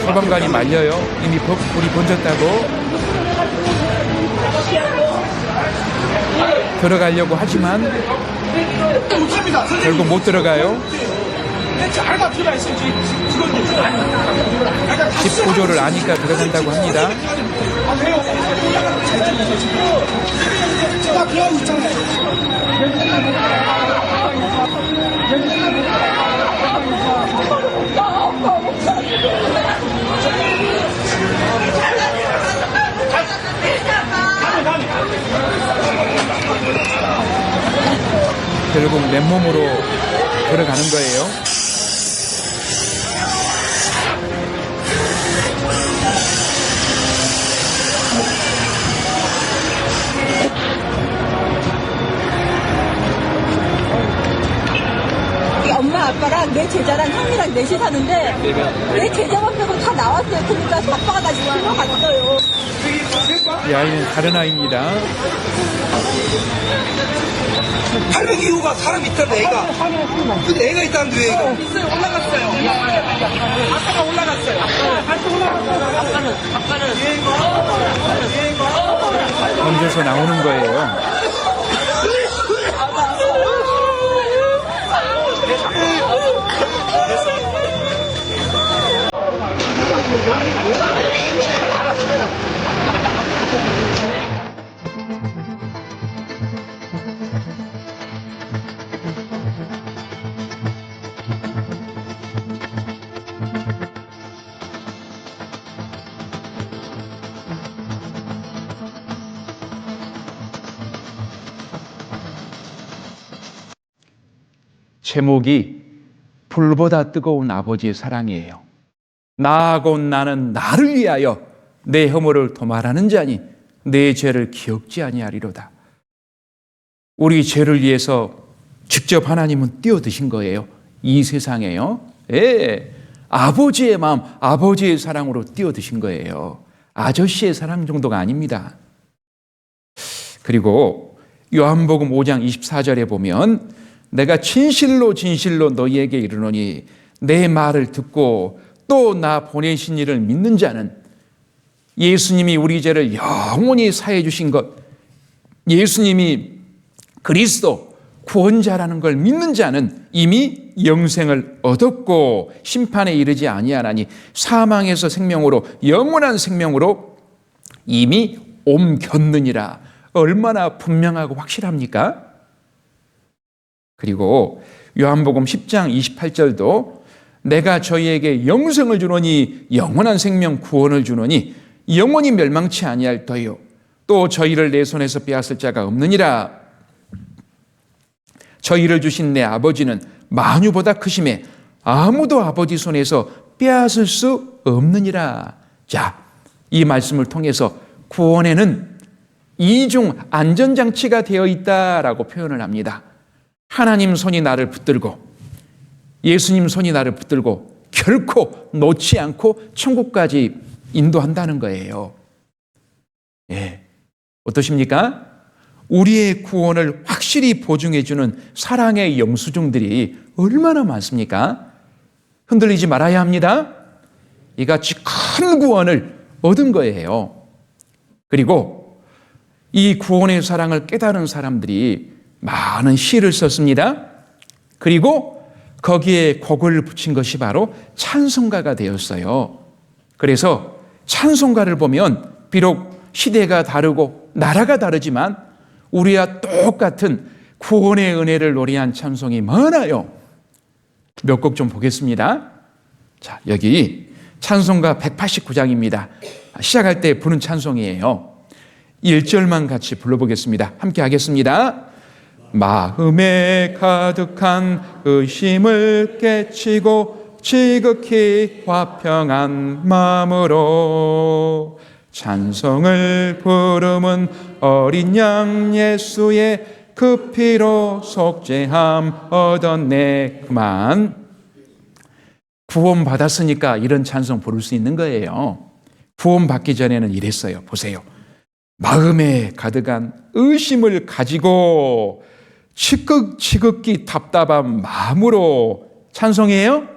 소방관이 말려요. 이미 불이 번졌다고. 들어가려고 하지만 결국 못 들어가요. 집 구조를 아니까 들어간다고 합니다. 결국 맨몸으로 들어가는 거예요. 내 제자랑 형이랑 넷이 사는데 내 제자만 빼고 다 나왔어요. 그러니까 아빠가 나 지키러 갔어요. 이 아이는 다른 아이입니다. 할매 이유가 사람 있다는 애가. 근데 애가 있다는데 왜 애가? 있어요. 올라갔어요. 아빠가 올라갔어요. 아빠는 던져서 나오는 거예요. 제목이 불보다 뜨거운 아버지의 사랑이에요. 나하고 나는 나를 위하여 내 허물을 도말하는 자니 내 죄를 기억지 아니하리로다. 우리 죄를 위해서 직접 하나님은 뛰어드신 거예요. 이 세상에요. 예, 아버지의 마음, 아버지의 사랑으로 뛰어드신 거예요. 아저씨의 사랑 정도가 아닙니다. 그리고 요한복음 5장 24절에 보면 내가 진실로 진실로 너희에게 이르노니 내 말을 듣고 또 나 보내신 이를 믿는 자는 예수님이 우리 죄를 영원히 사해 주신 것, 예수님이 그리스도 구원자라는 걸 믿는 자는 이미 영생을 얻었고 심판에 이르지 아니하나니 사망에서 생명으로 영원한 생명으로 이미 옮겼느니라. 얼마나 분명하고 확실합니까? 그리고 요한복음 10장 28절도 내가 저희에게 영생을 주노니 영원한 생명 구원을 주노니 영원히 멸망치 아니할 터요 또 저희를 내 손에서 빼앗을 자가 없느니라. 저희를 주신 내 아버지는 만유보다 크심에 아무도 아버지 손에서 빼앗을 수 없느니라. 자, 이 말씀을 통해서 구원에는 이중 안전장치가 되어 있다라고 표현을 합니다. 하나님 손이 나를 붙들고 예수님 손이 나를 붙들고 결코 놓지 않고 천국까지 인도한다는 거예요. 예, 어떠십니까? 우리의 구원을 확실히 보증해주는 사랑의 영수증들이 얼마나 많습니까? 흔들리지 말아야 합니다. 이같이 큰 구원을 얻은 거예요. 그리고 이 구원의 사랑을 깨달은 사람들이 많은 시를 썼습니다. 그리고 거기에 곡을 붙인 것이 바로 찬송가가 되었어요. 그래서 찬송가를 보면 비록 시대가 다르고 나라가 다르지만 우리와 똑같은 구원의 은혜를 노래한 찬송이 많아요. 몇 곡 좀 보겠습니다. 자, 여기 찬송가 189장입니다. 시작할 때 부른 찬송이에요. 1절만 같이 불러보겠습니다. 함께 하겠습니다. 마음에 가득한 의심을 깨치고 지극히 화평한 마음으로 찬송을 부르는 어린 양 예수의 그 피로 속죄함 얻었네. 그만. 구원 받았으니까 이런 찬송 부를 수 있는 거예요. 구원 받기 전에는 이랬어요. 보세요. 마음에 가득한 의심을 가지고 지극히 답답한 마음으로 찬송이에요.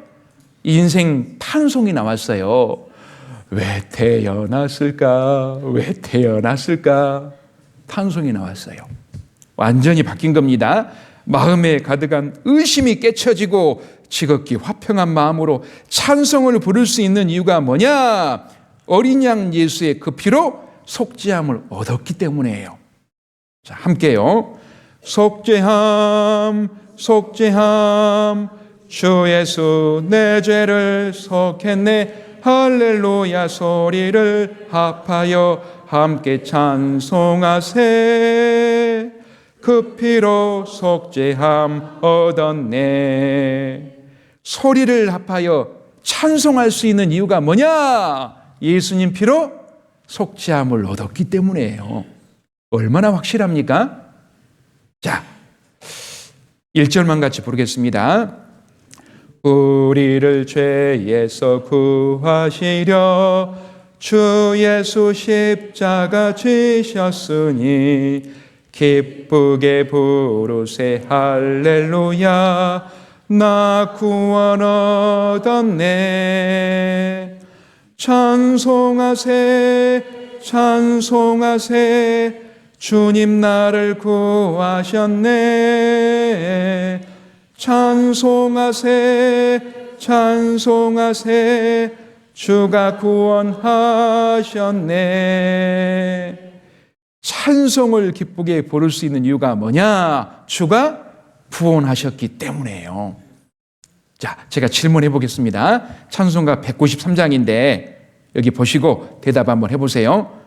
인생 탄송이 나왔어요. 왜 태어났을까? 왜 태어났을까? 탄송이 나왔어요. 완전히 바뀐 겁니다. 마음에 가득한 의심이 깨쳐지고 지극히 화평한 마음으로 찬송을 부를 수 있는 이유가 뭐냐? 어린 양 예수의 그 피로 속죄함을 얻었기 때문이에요. 자, 함께요. 속죄함, 속죄함, 주 예수 내 죄를 속했네. 할렐루야 소리를 합하여 함께 찬송하세. 그 피로 속죄함 얻었네. 소리를 합하여 찬송할 수 있는 이유가 뭐냐? 예수님 피로 속죄함을 얻었기 때문이에요. 얼마나 확실합니까? 자, 1절만 같이 부르겠습니다. 우리를 죄에서 구하시려 주 예수 십자가 지셨으니 기쁘게 부르세 할렐루야 나 구원 얻었네. 찬송하세 찬송하세 주님 나를 구하셨네. 찬송하세 찬송하세 주가 구원하셨네. 찬송을 기쁘게 부를 수 있는 이유가 뭐냐? 주가 구원하셨기 때문에요. 자, 제가 질문해 보겠습니다. 찬송가 193장인데 여기 보시고 대답 한번 해보세요.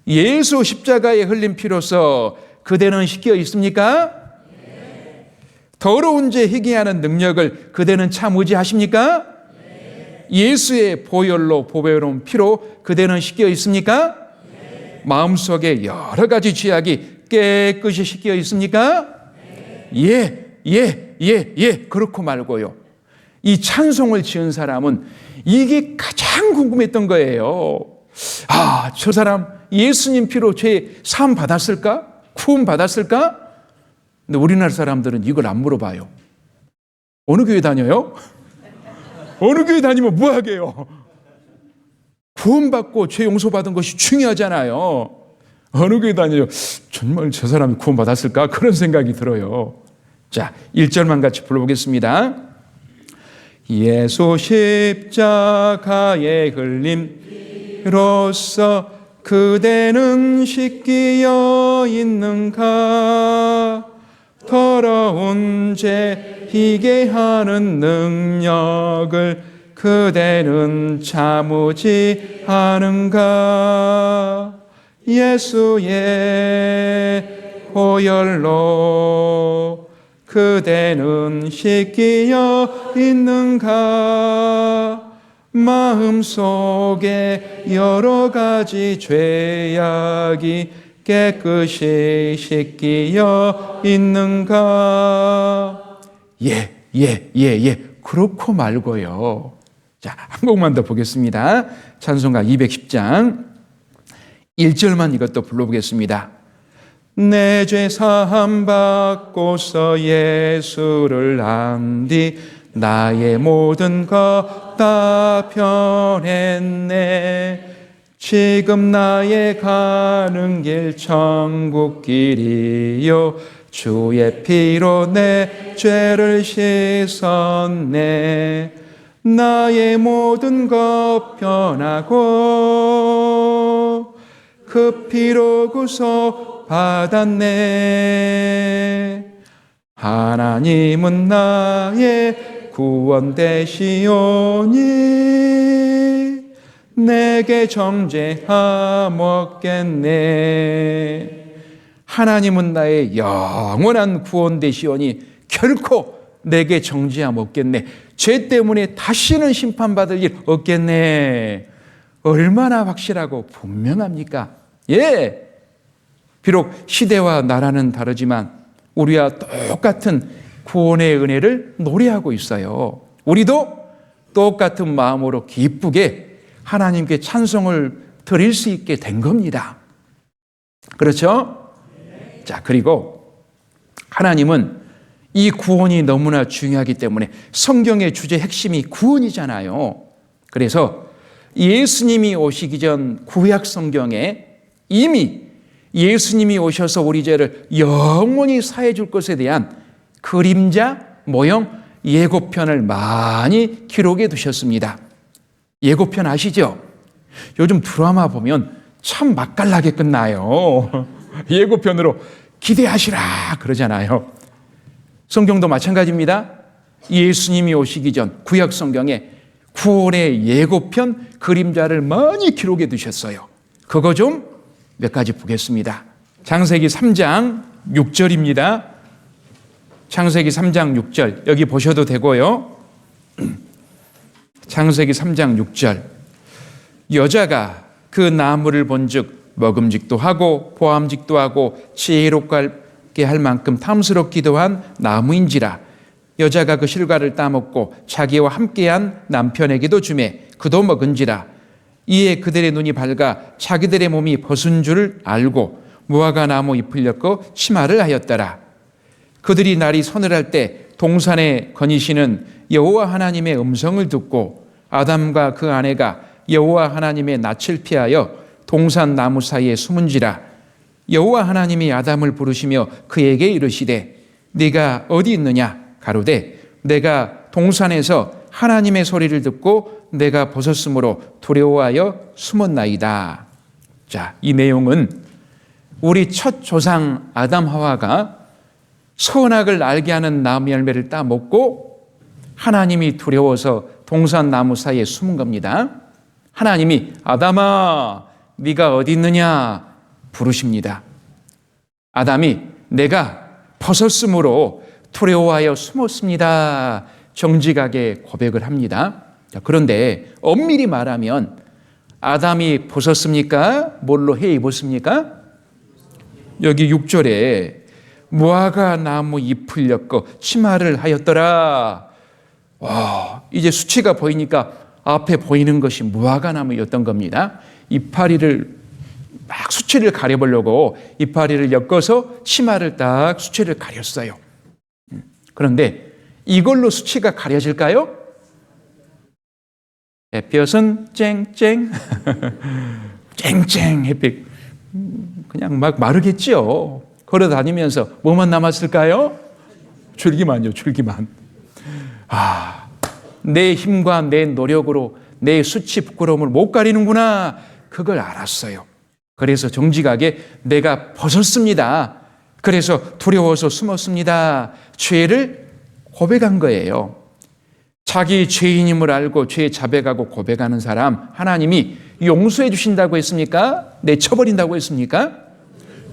예수 십자가에 흘린 피로써 그대는 씻겨 있습니까? 네. 더러운 죄 희귀하는 능력을 그대는 참 의지하십니까? 네. 예수의 보혈로 보배로운 피로 그대는 씻겨 있습니까? 네. 마음속에 여러 가지 죄악이 깨끗이 씻겨 있습니까? 네. 예, 그렇고 말고요. 이 찬송을 지은 사람은 이게 가장 궁금했던 거예요. 아, 저 사람 예수님 피로 죄 사함 받았을까? 구원 받았을까? 근데 우리나라 사람들은 이걸 안 물어봐요. 어느 교회 다녀요? 어느 교회 다니면 뭐하게요? 구원받고 죄 용서받은 것이 중요하잖아요. 어느 교회 다녀요? 정말 저 사람이 구원받았을까? 그런 생각이 들어요. 자, 1절만 같이 불러보겠습니다. 예수 십자가에 흘림으로써 그대는 씻기어 있는가? 더러운 죄 희게 하는 능력을 그대는 참으지 않은가? 예수의 보혈로 그대는 씻기어 있는가? 마음속에 여러 가지 죄악이 깨끗이 씻기어 있는가? 예. 그렇고 말고요. 자, 한 곡만 더 보겠습니다. 찬송가 210장 1절만 이것도 불러보겠습니다. 내 죄 사함 받고서 예수를 안 뒤 나의 모든 것 다 변했네. 지금 나의 가는 길 천국 길이요 주의 피로 내 죄를 씻었네. 나의 모든 것 변하고 그 피로 구속 받았네. 하나님은 나의 구원 되시오니 내게 정죄하먹겠네. 하나님은 나의 영원한 구원 되시오니 결코 내게 정죄하먹겠네. 죄 때문에 다시는 심판받을 일 없겠네. 얼마나 확실하고 분명합니까? 예, 비록 시대와 나라는 다르지만 우리와 똑같은 구원의 은혜를 노래하고 있어요. 우리도 똑같은 마음으로 기쁘게 하나님께 찬송을 드릴 수 있게 된 겁니다. 그렇죠? 자, 그리고 하나님은 이 구원이 너무나 중요하기 때문에 성경의 주제 핵심이 구원이잖아요. 그래서 예수님이 오시기 전 구약 성경에 이미 예수님이 오셔서 우리 죄를 영원히 사해 줄 것에 대한 그림자, 모형, 예고편을 많이 기록해 두셨습니다. 예고편 아시죠? 요즘 드라마 보면 참 맛깔나게 끝나요. 예고편으로 기대하시라 그러잖아요. 성경도 마찬가지입니다. 예수님이 오시기 전 구약 성경에 구원의 예고편 그림자를 많이 기록해 두셨어요. 그거 좀 몇 가지 보겠습니다. 창세기 3장 6절입니다. 창세기 3장 6절 여기 보셔도 되고요. 창세기 3장 6절 여자가 그 나무를 본즉 먹음직도 하고 보암직도 하고 지혜롭게 할 만큼 탐스럽기도 한 나무인지라 여자가 그 실과를 따먹고 자기와 함께한 남편에게도 주매 그도 먹은지라. 이에 그들의 눈이 밝아 자기들의 몸이 벗은 줄 알고 무화과 나무 잎을 엮어 치마를 하였더라. 그들이 날이 서늘할 때 동산에 거니시는 여호와 하나님의 음성을 듣고 아담과 그 아내가 여호와 하나님의 낯을 피하여 동산 나무 사이에 숨은지라. 여호와 하나님이 아담을 부르시며 그에게 이르시되 네가 어디 있느냐 가로되 내가 동산에서 하나님의 소리를 듣고 내가 벗었으므로 두려워하여 숨었나이다. 자, 이 내용은 우리 첫 조상 아담 하와가 선악을 알게 하는 나무 열매를 따먹고 하나님이 두려워서 동산 나무 사이에 숨은 겁니다. 하나님이 아담아 네가 어디 있느냐 부르십니다. 아담이 내가 벗었으므로 두려워하여 숨었습니다. 정직하게 고백을 합니다. 자, 그런데 엄밀히 말하면 아담이 벗었습니까? 뭘로 해 입었습니까? 여기 6절에 무화과 나무 잎을 엮어 치마를 하였더라. 와, 이제 수치가 보이니까 앞에 보이는 것이 무화과 나무였던 겁니다. 이파리를 막 수치를 가려보려고 이파리를 엮어서 치마를 딱 수치를 가렸어요. 그런데 이걸로 수치가 가려질까요? 햇볕은 쨍쨍 쨍쨍 햇빛 그냥 막 마르겠죠. 걸어 다니면서 뭐만 남았을까요? 줄기만요, 줄기만. 내 힘과 내 노력으로 내 수치 부끄러움을 못 가리는구나. 그걸 알았어요. 그래서 정직하게 내가 벗었습니다. 그래서 두려워서 숨었습니다. 죄를 고백한 거예요. 자기 죄인임을 알고 죄 자백하고 고백하는 사람 하나님이 용서해 주신다고 했습니까? 내쳐버린다고 했습니까?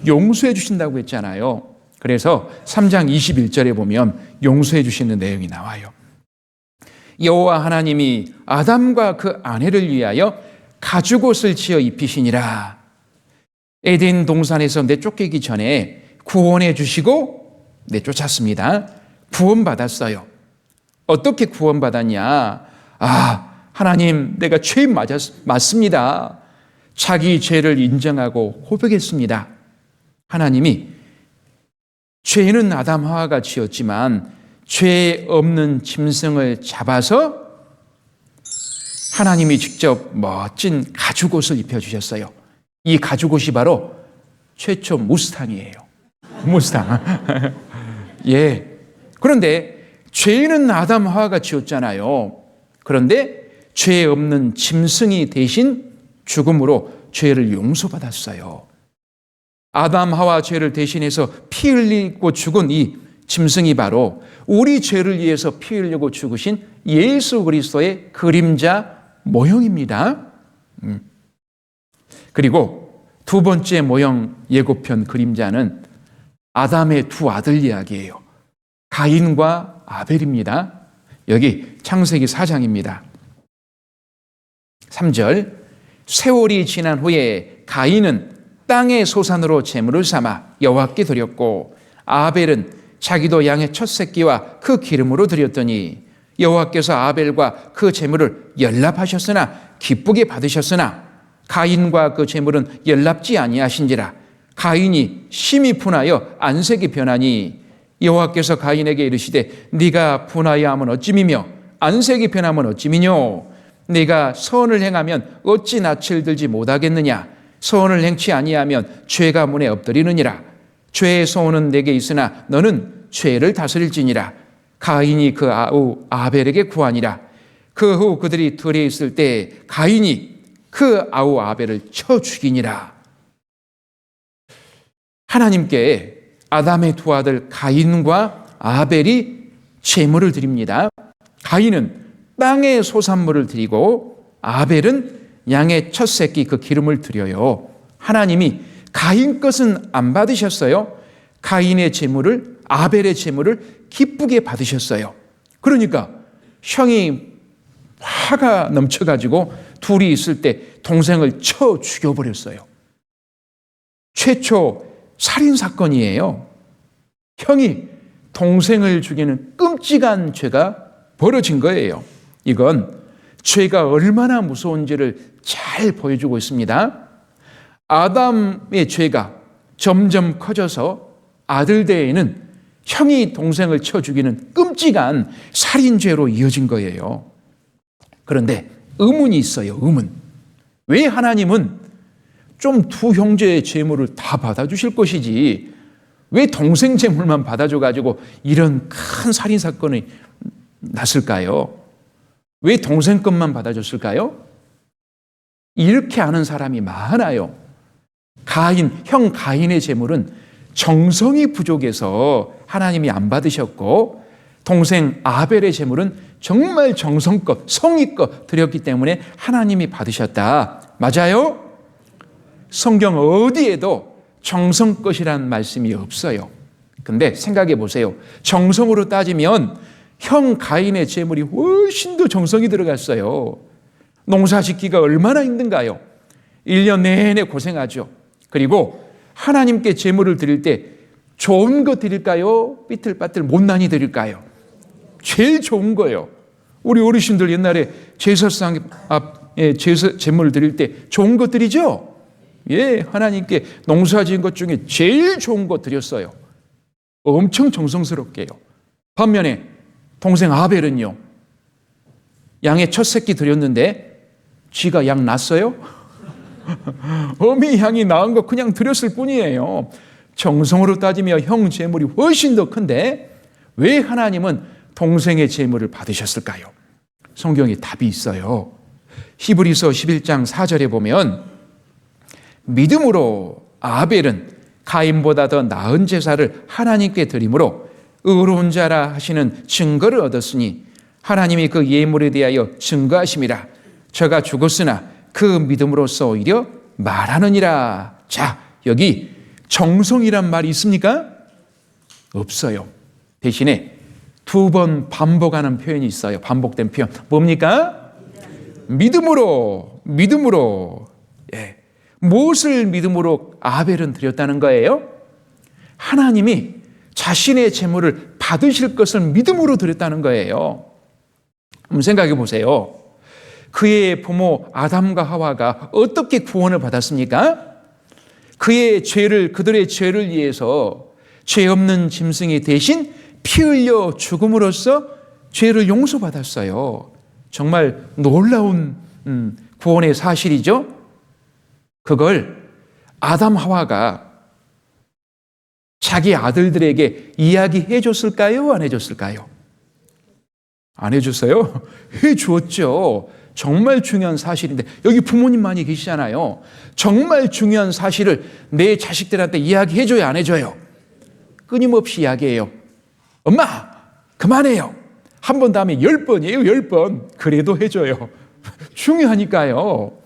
용서해 주신다고 했잖아요. 그래서 3장 21절에 보면 용서해 주시는 내용이 나와요. 여호와 하나님이 아담과 그 아내를 위하여 가죽옷을 지어 입히시니라. 에덴 동산에서 내쫓기기 전에 구원해 주시고 내쫓았습니다. 구원받았어요. 어떻게 구원받았냐? 하나님 내가 죄인 맞습니다. 자기 죄를 인정하고 고백했습니다. 하나님이 죄는 아담 하와가 지었지만 죄 없는 짐승을 잡아서 하나님이 직접 멋진 가죽옷을 입혀주셨어요. 이 가죽옷이 바로 최초 무스탕이에요. 무스탕. 예. 그런데 죄는 아담 하와가 지었잖아요. 그런데 죄 없는 짐승이 대신 죽음으로 죄를 용서받았어요. 아담 하와 죄를 대신해서 피 흘리고 죽은 이 짐승이 바로 우리 죄를 위해서 피 흘리고 죽으신 예수 그리스도의 그림자 모형입니다. 그리고 두 번째 모형 예고편 그림자는 아담의 두 아들 이야기예요. 가인과 아벨입니다. 여기 창세기 4장입니다. 3절 세월이 지난 후에 가인은 땅의 소산으로 제물을 삼아 여호와께 드렸고 아벨은 자기도 양의 첫 새끼와 그 기름으로 드렸더니 여호와께서 아벨과 그 제물을 연납하셨으나 기쁘게 받으셨으나 가인과 그 제물은 연납지 아니하신지라. 가인이 심히 분하여 안색이 변하니 여호와께서 가인에게 이르시되 네가 분하여 함은 어찌미며 안색이 변하면 어찌미뇨. 네가 선을 행하면 어찌 낯을 들지 못하겠느냐. 선을 행치 아니하면 죄가 문에 엎드리느니라. 죄의 소원은 내게 있으나 너는 죄를 다스릴지니라. 가인이 그 아우 아벨에게 구하니라. 그 후 그들이 들에 있을 때 가인이 그 아우 아벨을 쳐 죽이니라. 하나님께 아담의 두 아들 가인과 아벨이 제물을 드립니다. 가인은 땅의 소산물을 드리고 아벨은 양의 첫 새끼 그 기름을 드려요. 하나님이 가인 것은 안 받으셨어요. 가인의 제물을 아벨의 제물을 기쁘게 받으셨어요. 그러니까 형이 화가 넘쳐가지고 둘이 있을 때 동생을 쳐 죽여버렸어요. 최초 살인사건이에요. 형이 동생을 죽이는 끔찍한 죄가 벌어진 거예요. 이건 죄가 얼마나 무서운지를 잘 보여주고 있습니다. 아담의 죄가 점점 커져서 아들 대에는 형이 동생을 쳐 죽이는 끔찍한 살인죄로 이어진 거예요. 그런데 의문이 있어요. 의문. 왜 하나님은 좀 두 형제의 재물을 다 받아주실 것이지 왜 동생 재물만 받아줘가지고 이런 큰 살인사건이 났을까요? 왜 동생 것만 받아줬을까요? 이렇게 아는 사람이 많아요. 형 가인의 재물은 정성이 부족해서 하나님이 안 받으셨고, 동생 아벨의 재물은 정말 정성껏 성의껏 드렸기 때문에 하나님이 받으셨다. 맞아요? 성경 어디에도 정성껏이란 말씀이 없어요. 근데 생각해 보세요. 정성으로 따지면 형 가인의 재물이 훨씬 더 정성이 들어갔어요. 농사 짓기가 얼마나 힘든가요? 1년 내내 고생하죠. 그리고 하나님께 재물을 드릴 때 좋은 거 드릴까요? 삐틀빠틀 못난이 드릴까요? 제일 좋은 거예요. 우리 어르신들 옛날에 제사상 제물을 드릴 때 좋은 거 드리죠? 예, 하나님께 농사 지은 것 중에 제일 좋은 거 드렸어요. 엄청 정성스럽게요. 반면에 동생 아벨은요, 양의 첫 새끼 드렸는데 쥐가 양 낳았어요? 어미 양이 낳은 거 그냥 드렸을 뿐이에요. 정성으로 따지며 형 재물이 훨씬 더 큰데 왜 하나님은 동생의 재물을 받으셨을까요? 성경에 답이 있어요. 히브리서 11장 4절에 보면 믿음으로 아벨은 가인보다 더 나은 제사를 하나님께 드림으로 의로운 자라 하시는 증거를 얻었으니 하나님이 그 예물에 대하여 증거하심이라. 저가 죽었으나 그 믿음으로써 오히려 말하느니라. 자, 여기 정성이란 말이 있습니까? 없어요. 대신에 두 번 반복하는 표현이 있어요. 반복된 표현. 뭡니까? 믿음으로. 예. 무엇을 믿음으로 아벨은 드렸다는 거예요? 하나님이 자신의 재물을 받으실 것을 믿음으로 드렸다는 거예요. 한번 생각해 보세요. 그의 부모 아담과 하와가 어떻게 구원을 받았습니까? 그들의 죄를 위해서 죄 없는 짐승이 대신 피 흘려 죽음으로써 죄를 용서받았어요. 정말 놀라운 구원의 사실이죠. 그걸 아담 하와가 자기 아들들에게 이야기해 줬을까요? 안 해줬을까요? 안 해줬어요? 해주었죠. 정말 중요한 사실인데 여기 부모님 많이 계시잖아요. 정말 중요한 사실을 내 자식들한테 이야기해줘요? 안 해줘요? 끊임없이 이야기해요. 엄마 그만해요. 한 번 다음에 10번이에요. 10번. 그래도 해줘요. 중요하니까요.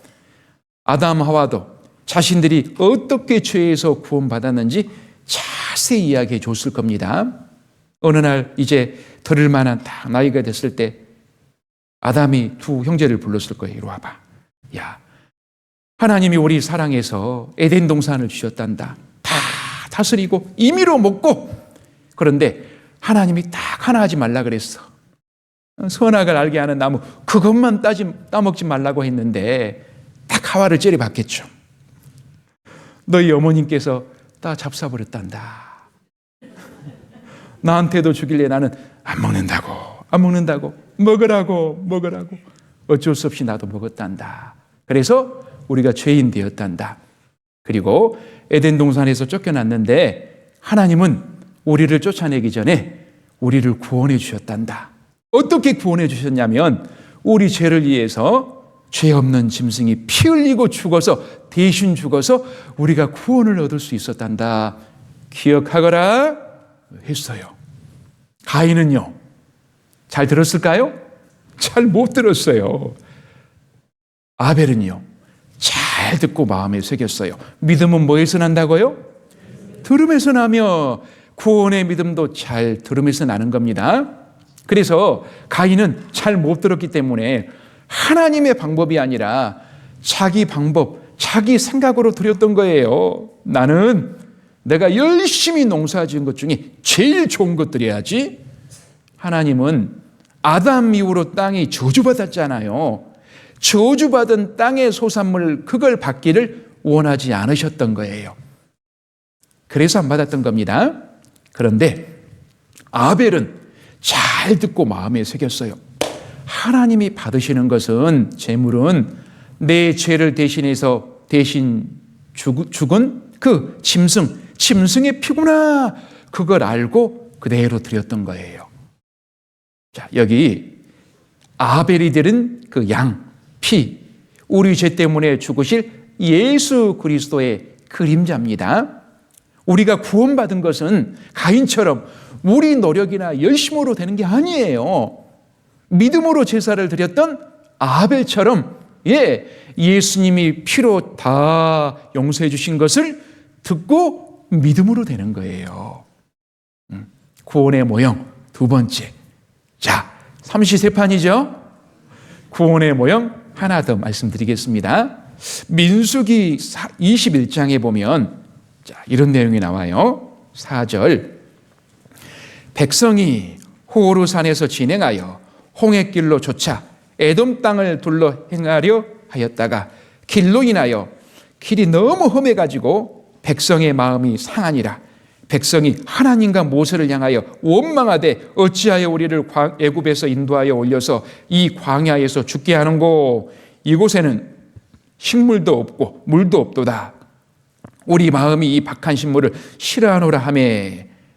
아담 하와도 자신들이 어떻게 죄에서 구원받았는지 자세히 이야기해 줬을 겁니다. 어느 날 이제 들을 만한 딱 나이가 됐을 때 아담이 두 형제를 불렀을 거예요. 이리 와봐. 야, 하나님이 우리 사랑해서 에덴 동산을 주셨단다. 다 다스리고 임의로 먹고, 그런데 하나님이 딱 하나 하지 말라 그랬어. 선악을 알게 하는 나무 그것만 따먹지 말라고 했는데 딱 하와를 째려봤겠죠. 너희 어머님께서 다 잡숴버렸단다. 나한테도 주길래 나는 안 먹는다고 먹으라고 어쩔 수 없이 나도 먹었단다. 그래서 우리가 죄인 되었단다. 그리고 에덴 동산에서 쫓겨났는데 하나님은 우리를 쫓아내기 전에 우리를 구원해 주셨단다. 어떻게 구원해 주셨냐면 우리 죄를 위해서 죄 없는 짐승이 피 흘리고 대신 죽어서 우리가 구원을 얻을 수 있었단다. 기억하거라 했어요. 가인은요, 잘 들었을까요? 잘 못 들었어요. 아벨은요, 잘 듣고 마음에 새겼어요. 믿음은 뭐에서 난다고요? 들음에서 나며, 구원의 믿음도 잘 들음에서 나는 겁니다. 그래서 가인은 잘 못 들었기 때문에 하나님의 방법이 아니라 자기 방법, 자기 생각으로 드렸던 거예요. 나는 내가 열심히 농사 지은 것 중에 제일 좋은 것들이야지. 하나님은 아담 이후로 땅이 저주받았잖아요. 저주받은 땅의 소산물 그걸 받기를 원하지 않으셨던 거예요. 그래서 안 받았던 겁니다. 그런데 아벨은 잘 듣고 마음에 새겼어요. 하나님이 받으시는 것은, 재물은 내 죄를 대신해서 대신 죽은 그 짐승의 피구나, 그걸 알고 그대로 드렸던 거예요. 자, 여기 아벨이 드린 그 양, 피, 우리 죄 때문에 죽으실 예수 그리스도의 그림자입니다. 우리가 구원받은 것은 가인처럼 우리 노력이나 열심으로 되는 게 아니에요. 믿음으로 제사를 드렸던 아벨처럼 예수님이 피로 다 용서해 주신 것을 듣고 믿음으로 되는 거예요. 구원의 모형 두 번째. 자, 삼시세판이죠. 구원의 모형 하나 더 말씀드리겠습니다. 민수기 21장에 보면 이런 내용이 나와요. 4절. 백성이 호르산에서 진행하여 홍해길로 쫓아 에돔 땅을 둘러 행하려 하였다가 길로 인하여 길이 너무 험해가지고 백성의 마음이 상하니라. 백성이 하나님과 모세를 향하여 원망하되 어찌하여 우리를 애굽에서 인도하여 올려서 이 광야에서 죽게 하는고. 이곳에는 식물도 없고 물도 없도다. 우리 마음이 이 박한 식물을 싫어하노라 하며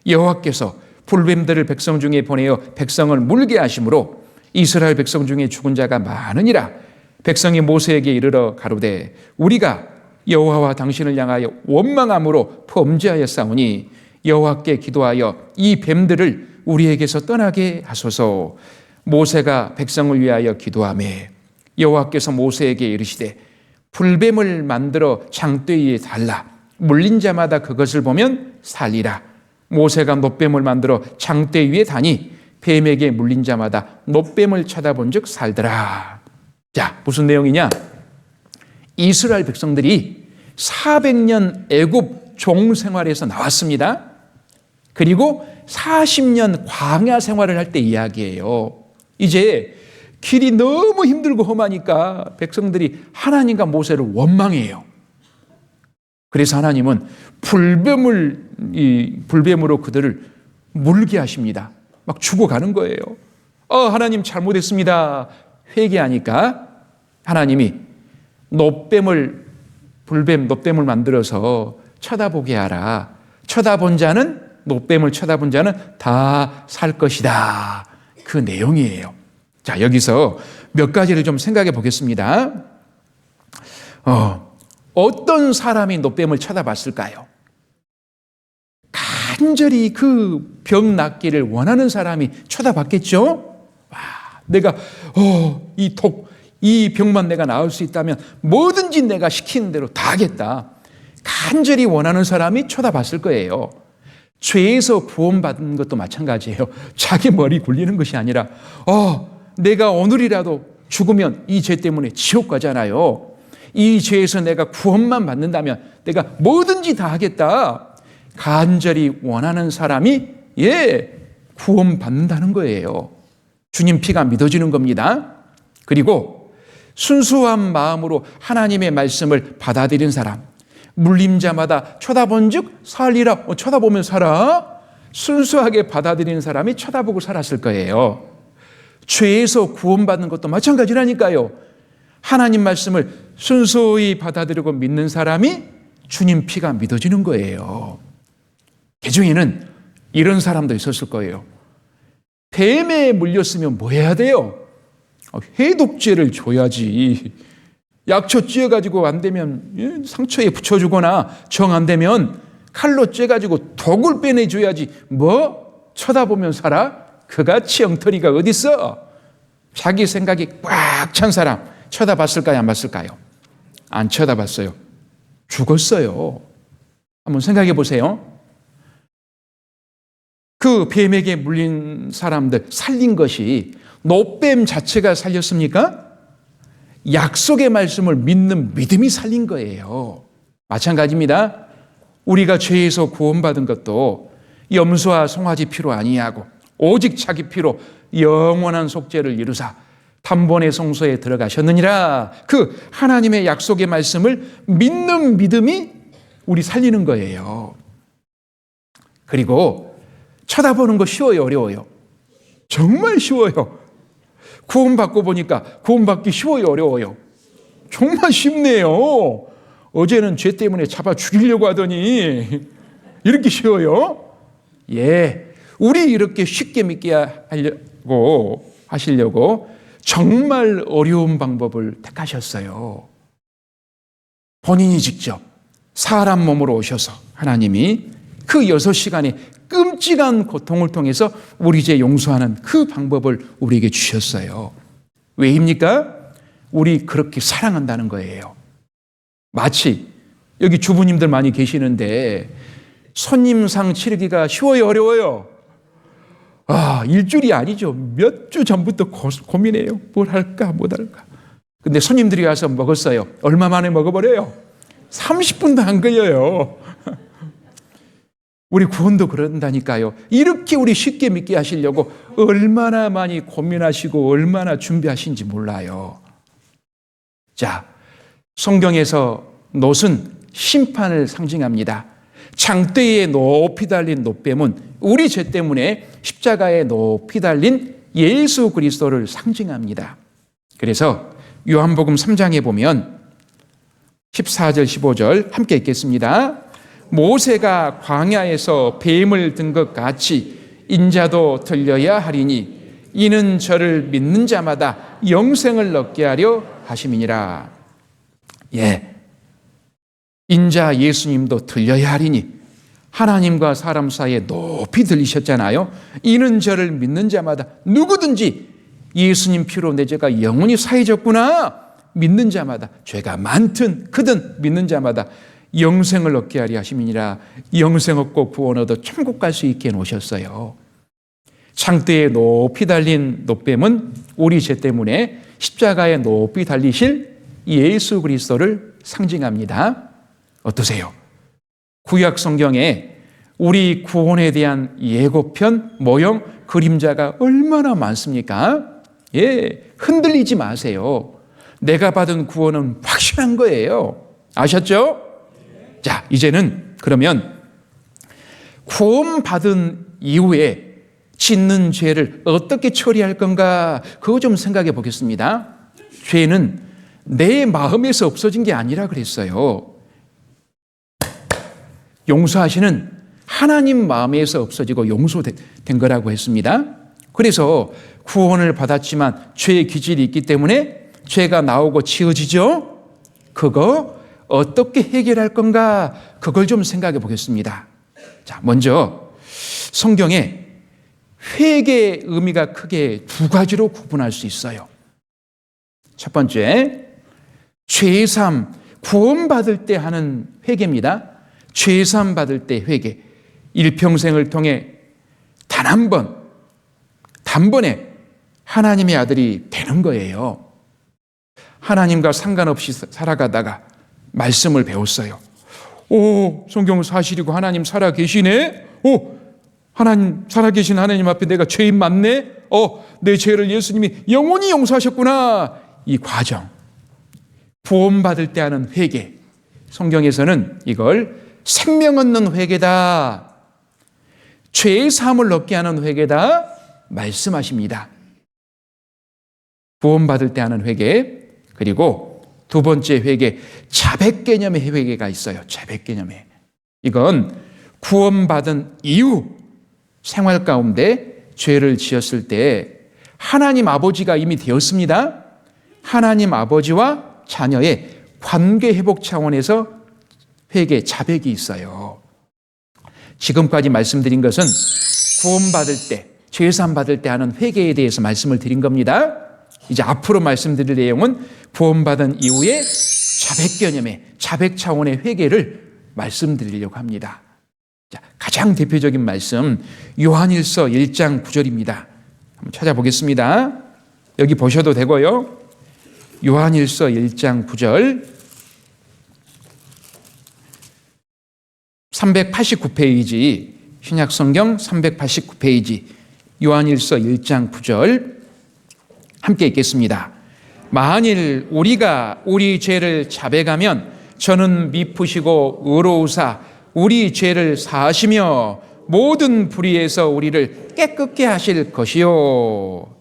여호와께서 불뱀들을 백성 중에 보내어 백성을 물게 하심으로 이스라엘 백성 중에 죽은 자가 많으니라. 백성이 모세에게 이르러 가로되 우리가 여호와와 당신을 향하여 원망함으로 범죄하였사오니 여호와께 기도하여 이 뱀들을 우리에게서 떠나게 하소서. 모세가 백성을 위하여 기도하며 여호와께서 모세에게 이르시되 불뱀을 만들어 장대 위에 달라 물린 자마다 그것을 보면 살리라. 모세가 놋뱀을 만들어 장대 위에 다니 뱀에게 물린 자마다 놋뱀을 쳐다본 즉 살더라. 자, 무슨 내용이냐? 이스라엘 백성들이 400년 애굽 종 생활에서 나왔습니다. 그리고 40년 광야 생활을 할 때 이야기예요. 이제 길이 너무 힘들고 험하니까 백성들이 하나님과 모세를 원망해요. 그래서 하나님은 불뱀으로 그들을 물게 하십니다. 막 죽어가는 거예요. 하나님 잘못했습니다. 회개하니까 하나님이 놋뱀을 만들어서 쳐다보게 하라. 놋뱀을 쳐다본 자는 다 살 것이다. 그 내용이에요. 자, 여기서 몇 가지를 좀 생각해 보겠습니다. 어떤 사람이 놋뱀을 쳐다봤을까요? 간절히 그 병 낫기를 원하는 사람이 쳐다봤겠죠? 내가 이 병만 내가 나을 수 있다면 뭐든지 내가 시키는 대로 다 하겠다. 간절히 원하는 사람이 쳐다봤을 거예요. 죄에서 구원받는 것도 마찬가지예요. 자기 머리 굴리는 것이 아니라 내가 오늘이라도 죽으면 이 죄 때문에 지옥 가잖아요. 이 죄에서 내가 구원만 받는다면 내가 뭐든지 다 하겠다. 간절히 원하는 사람이 구원받는다는 거예요. 주님 피가 믿어지는 겁니다. 그리고 순수한 마음으로 하나님의 말씀을 받아들인 사람, 물린 자마다 쳐다본 즉 살리라. 쳐다보면 살아. 순수하게 받아들이는 사람이 쳐다보고 살았을 거예요. 죄에서 구원받는 것도 마찬가지라니까요. 하나님 말씀을 순수히 받아들이고 믿는 사람이 주님 피가 믿어지는 거예요. 그 중에는 이런 사람도 있었을 거예요. 뱀에 물렸으면 뭐 해야 돼요? 해독제를 줘야지. 약초 찧어가지고 안 되면 상처에 붙여주거나 정 안 되면 칼로 쬐가지고 독을 빼내줘야지. 뭐? 쳐다보면 살아? 그같이 엉터리가 어딨어? 자기 생각이 꽉 찬 사람 쳐다봤을까요? 안 봤을까요? 안 쳐다봤어요. 죽었어요. 한번 생각해 보세요. 그 뱀에게 물린 사람들 살린 것이 놋뱀 자체가 살렸습니까? 약속의 말씀을 믿는 믿음이 살린 거예요. 마찬가지입니다. 우리가 죄에서 구원받은 것도 염소와 송아지 피로 아니하고 오직 자기 피로 영원한 속죄를 이루사 단번에 성소에 들어가셨느니라. 그 하나님의 약속의 말씀을 믿는 믿음이 우리 살리는 거예요. 그리고 쳐다보는 거 쉬워요, 어려워요? 정말 쉬워요. 구원받고 보니까 구원받기 쉬워요, 어려워요? 정말 쉽네요. 어제는 죄 때문에 잡아 죽이려고 하더니 이렇게 쉬워요? 예, 우리 이렇게 쉽게 믿게 하시려고 정말 어려운 방법을 택하셨어요. 본인이 직접 사람 몸으로 오셔서 하나님이 그 6시간의 끔찍한 고통을 통해서 우리 죄 용서하는 그 방법을 우리에게 주셨어요. 왜입니까? 우리 그렇게 사랑한다는 거예요. 마치 여기 주부님들 많이 계시는데 손님상 치르기가 쉬워요, 어려워요? 일주일이 아니죠. 몇 주 전부터 고민해요. 뭘 할까, 못 할까. 근데 손님들이 와서 먹었어요. 얼마 만에 먹어버려요? 30분도 안 걸려요. 우리 구원도 그런다니까요. 이렇게 우리 쉽게 믿게 하시려고 얼마나 많이 고민하시고 얼마나 준비하신지 몰라요. 자, 성경에서 놋은 심판을 상징합니다. 장대에 높이 달린 놋뱀은 우리 죄 때문에 십자가에 높이 달린 예수 그리스도를 상징합니다. 그래서 요한복음 3장에 보면 14절 15절 함께 읽겠습니다. 모세가 광야에서 뱀을 든 것 같이 인자도 들려야 하리니 이는 저를 믿는 자마다 영생을 얻게 하려 하심이니라. 예, 인자 예수님도 들려야 하리니 하나님과 사람 사이에 높이 들리셨잖아요. 이는 저를 믿는 자마다 누구든지 예수님 피로 내 죄가 영원히 사해졌구나. 믿는 자마다 죄가 많든 크든 믿는 자마다 영생을 얻게 하리 하심이니라. 영생 얻고 구원 얻어 천국 갈 수 있게 놓으셨어요. 창대에 높이 달린 놋뱀은 우리 죄 때문에 십자가에 높이 달리실 예수 그리스도를 상징합니다. 어떠세요? 구약 성경에 우리 구원에 대한 예고편, 모형, 그림자가 얼마나 많습니까? 예, 흔들리지 마세요. 내가 받은 구원은 확실한 거예요. 아셨죠? 자, 이제는 그러면 구원받은 이후에 짓는 죄를 어떻게 처리할 건가? 그거 좀 생각해 보겠습니다. 죄는 내 마음에서 없어진 게 아니라 그랬어요. 용서하시는 하나님 마음에서 없어지고 용서된 거라고 했습니다. 그래서 구원을 받았지만 죄의 기질이 있기 때문에 죄가 나오고 지어지죠? 그거 어떻게 해결할 건가? 그걸 좀 생각해 보겠습니다. 자, 먼저 성경에 회개의 의미가 크게 두 가지로 구분할 수 있어요. 첫 번째, 죄삼, 구원받을 때 하는 회개입니다. 죄삼 받을 때 회개. 일평생을 통해 단 한 번, 단번에 하나님의 아들이 되는 거예요. 하나님과 상관없이 살아가다가 말씀을 배웠어요. 오, 성경 사실이고 하나님 살아계시네? 오, 하나님, 살아계신 하나님 앞에 내가 죄인 맞네? 내 죄를 예수님이 영원히 용서하셨구나. 이 과정. 구원받을 때 하는 회개. 성경에서는 이걸 생명 얻는 회개다. 죄의 사함을 얻게 하는 회개다. 말씀하십니다. 구원받을 때 하는 회개. 그리고 두 번째 회개, 자백 개념의 회개가 있어요. 자백 개념의. 이건 구원받은 이후 생활 가운데 죄를 지었을 때 하나님 아버지가 이미 되었습니다. 하나님 아버지와 자녀의 관계 회복 차원에서 회개, 자백이 있어요. 지금까지 말씀드린 것은 구원받을 때, 죄사함 받을 때 하는 회개에 대해서 말씀을 드린 겁니다. 이제 앞으로 말씀드릴 내용은 구원받은 이후에 자백 개념의, 자백 차원의 회개를 말씀드리려고 합니다. 자, 가장 대표적인 말씀, 요한일서 1장 9절입니다. 한번 찾아보겠습니다. 여기 보셔도 되고요. 요한일서 1장 9절. 389페이지, 신약성경 389페이지, 요한일서 1장 9절 함께 읽겠습니다. 만일 우리가 우리 죄를 자백하면 저는 미쁘시고 의로우사 우리 죄를 사하시며 모든 불의에서 우리를 깨끗게 하실 것이요.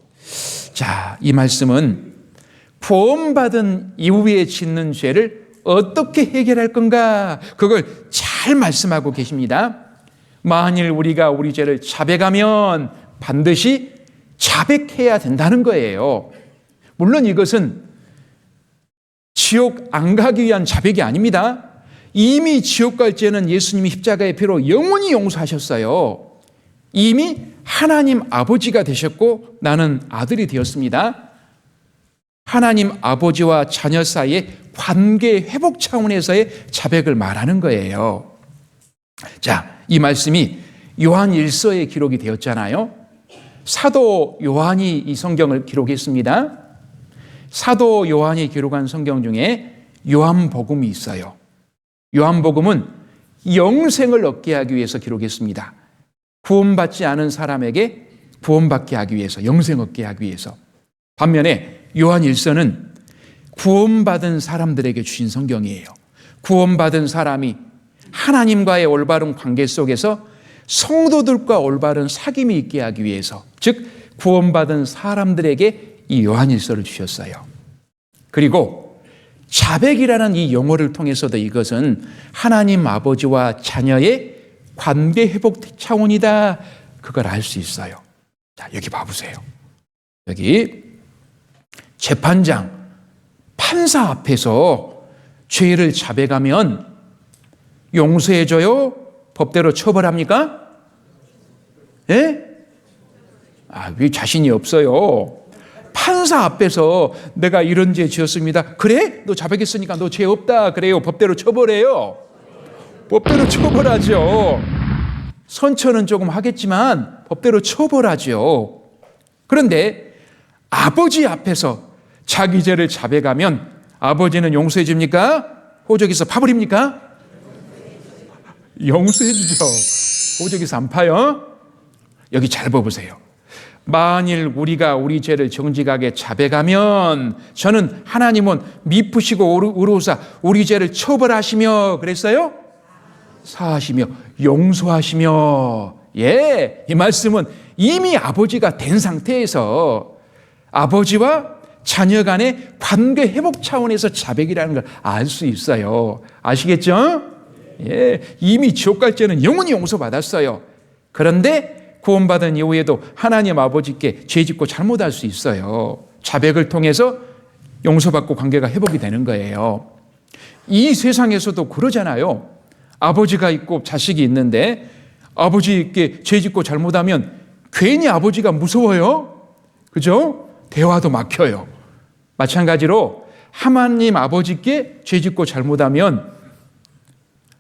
자, 이 말씀은 구원받은 이후에 짓는 죄를 어떻게 해결할 건가? 그걸 잘 말씀하고 계십니다. 만일 우리가 우리 죄를 자백하면 반드시 자백해야 된다는 거예요. 물론 이것은 지옥 안 가기 위한 자백이 아닙니다. 이미 지옥 갈 죄는 예수님이 십자가의 피로 영원히 용서하셨어요. 이미 하나님 아버지가 되셨고 나는 아들이 되었습니다. 하나님 아버지와 자녀 사이의 관계 회복 차원에서의 자백을 말하는 거예요. 자, 이 말씀이 요한 1서에 기록이 되었잖아요. 사도 요한이 이 성경을 기록했습니다. 사도 요한이 기록한 성경 중에 요한복음이 있어요. 요한복음은 영생을 얻게 하기 위해서 기록했습니다. 구원받지 않은 사람에게 구원받게 하기 위해서, 영생 얻게 하기 위해서. 반면에 요한 1서는 구원받은 사람들에게 주신 성경이에요. 구원받은 사람이 하나님과의 올바른 관계 속에서 성도들과 올바른 사귐이 있게 하기 위해서, 즉 구원받은 사람들에게 이 요한 1서를 주셨어요. 그리고 자백이라는 이 용어를 통해서도 이것은 하나님 아버지와 자녀의 관계 회복 차원이다, 그걸 알 수 있어요. 자, 여기 봐보세요. 여기 재판장, 판사 앞에서 죄를 자백하면 용서해줘요? 법대로 처벌합니까? 예? 왜 자신이 없어요? 판사 앞에서 내가 이런 죄 지었습니다. 그래? 너 자백했으니까 너 죄 없다. 그래요. 법대로 처벌해요. 법대로 처벌하죠. 선처는 조금 하겠지만 법대로 처벌하죠. 그런데 아버지 앞에서 자기 죄를 자백하면 아버지는 용서해 줍니까? 호적에서 파버립니까? 용서해 주죠. 호적에서 안 파요. 여기 잘 봐보세요. 만일 우리가 우리 죄를 정직하게 자백하면 저는 하나님은 미쁘시고 의로우사 우리 죄를 처벌하시며 그랬어요? 사하시며 용서하시며. 예, 이 말씀은 이미 아버지가 된 상태에서 아버지와 자녀 간의 관계 회복 차원에서 자백이라는 걸 알 수 있어요. 아시겠죠? 예, 이미 지옥 갈 죄는 영원히 용서받았어요. 그런데 구원받은 이후에도 하나님 아버지께 죄짓고 잘못할 수 있어요. 자백을 통해서 용서받고 관계가 회복이 되는 거예요. 이 세상에서도 그러잖아요. 아버지가 있고 자식이 있는데 아버지께 죄짓고 잘못하면 괜히 아버지가 무서워요. 그죠? 대화도 막혀요. 마찬가지로 하나님 아버지께 죄짓고 잘못하면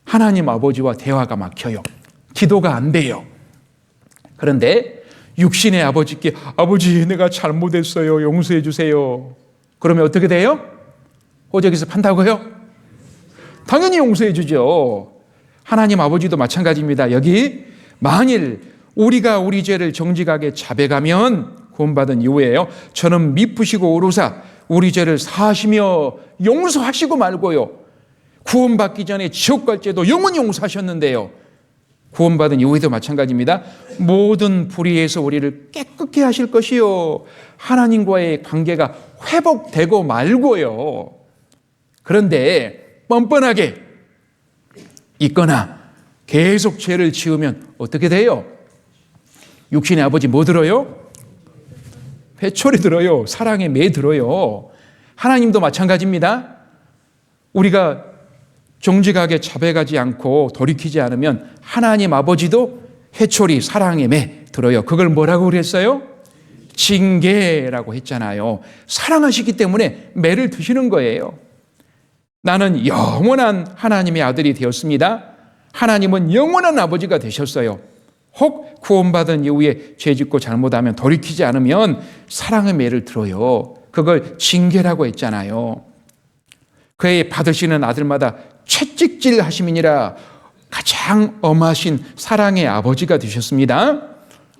하나님 아버지와 대화가 막혀요. 기도가 안 돼요. 그런데 육신의 아버지께 아버지 내가 잘못했어요. 용서해 주세요. 그러면 어떻게 돼요? 호적에서 판다고요? 당연히 용서해 주죠. 하나님 아버지도 마찬가지입니다. 여기 만일 우리가 우리 죄를 정직하게 자백하면 구원받은 이후에요. 저는 미쁘시고 의로우사 우리 죄를 사하시며 용서하시고 말고요. 구원받기 전에 지옥 갈 죄도 영원히 용서하셨는데요. 구원받은 이후에도 마찬가지입니다. 모든 불의에서 우리를 깨끗게 하실 것이요. 하나님과의 관계가 회복되고 말고요. 그런데 뻔뻔하게 있거나 계속 죄를 지으면 어떻게 돼요? 육신의 아버지 뭐 들어요? 회초리 들어요. 사랑에 매 들어요. 하나님도 마찬가지입니다. 우리가 정직하게 자백하지 않고 돌이키지 않으면 하나님 아버지도 회초리 사랑에 매 들어요. 그걸 뭐라고 그랬어요? 징계라고 했잖아요. 사랑하시기 때문에 매를 드시는 거예요. 나는 영원한 하나님의 아들이 되었습니다. 하나님은 영원한 아버지가 되셨어요. 혹 구원받은 이후에 죄짓고 잘못하면 돌이키지 않으면 사랑의 매를 들어요. 그걸 징계라고 했잖아요. 그의 받으시는 아들마다 채찍질 하심이니라. 가장 엄하신 사랑의 아버지가 되셨습니다.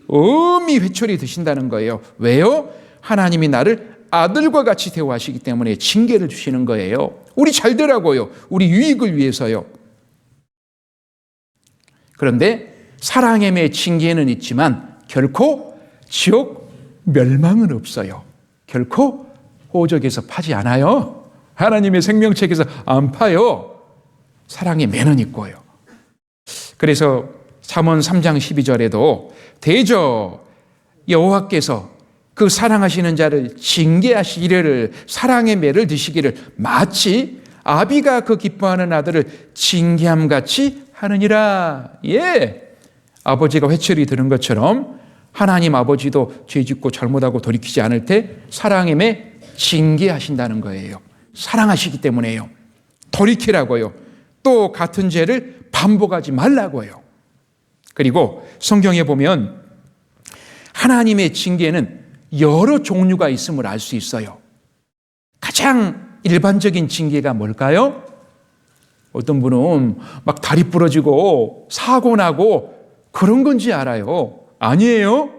엄히 회초리 드신다는 거예요. 왜요? 하나님이 나를 아들과 같이 대우하시기 때문에 징계를 주시는 거예요. 우리 잘 되라고요. 우리 유익을 위해서요. 그런데 사랑의 징계는 있지만 결코 지옥 멸망은 없어요. 결코 호적에서 파지 않아요. 하나님의 생명책에서 안 파요. 사랑의 매는 있고요. 그래서 잠언 3장 12절에도 대저 여호와께서 그 사랑하시는 자를 징계하시기를 사랑의 매를 드시기를 마치 아비가 그 기뻐하는 아들을 징계함같이 하느니라. 예, 아버지가 회초리 드는 것처럼 하나님 아버지도 죄짓고 잘못하고 돌이키지 않을 때 사랑의 매 징계하신다는 거예요. 사랑하시기 때문에요. 돌이키라고요. 또 같은 죄를 반복하지 말라고요. 그리고 성경에 보면 하나님의 징계는 여러 종류가 있음을 알 수 있어요. 가장 일반적인 징계가 뭘까요? 어떤 분은 막 다리 부러지고 사고 나고 그런 건지 알아요. 아니에요.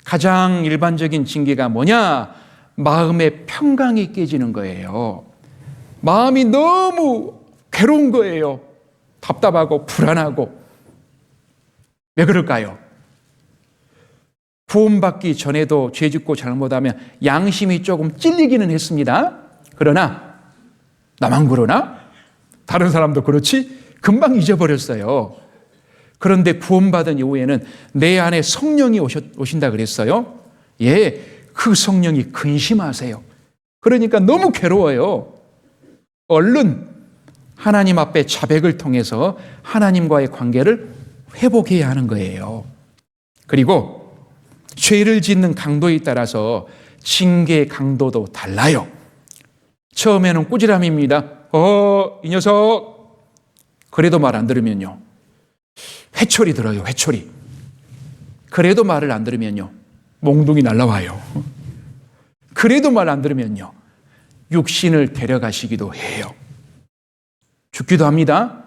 가장 일반적인 징계가 뭐냐? 마음의 평강이 깨지는 거예요. 마음이 너무 괴로운 거예요. 답답하고 불안하고. 왜 그럴까요? 구원받기 전에도 죄 짓고 잘못하면 양심이 조금 찔리기는 했습니다. 그러나 나만 그러나? 다른 사람도 그렇지? 금방 잊어버렸어요. 그런데 구원받은 이후에는 내 안에 성령이 오신다 그랬어요. 예, 그 성령이 근심하세요. 그러니까 너무 괴로워요. 얼른 하나님 앞에 자백을 통해서 하나님과의 관계를 회복해야 하는 거예요. 그리고 죄를 짓는 강도에 따라서 징계의 강도도 달라요. 처음에는 꾸지람입니다. 이 녀석. 그래도 말 안 들으면요. 회초리 들어요, 회초리. 그래도 말을 안 들으면요. 몽둥이 날라와요. 그래도 말 안 들으면요. 육신을 데려가시기도 해요. 죽기도 합니다.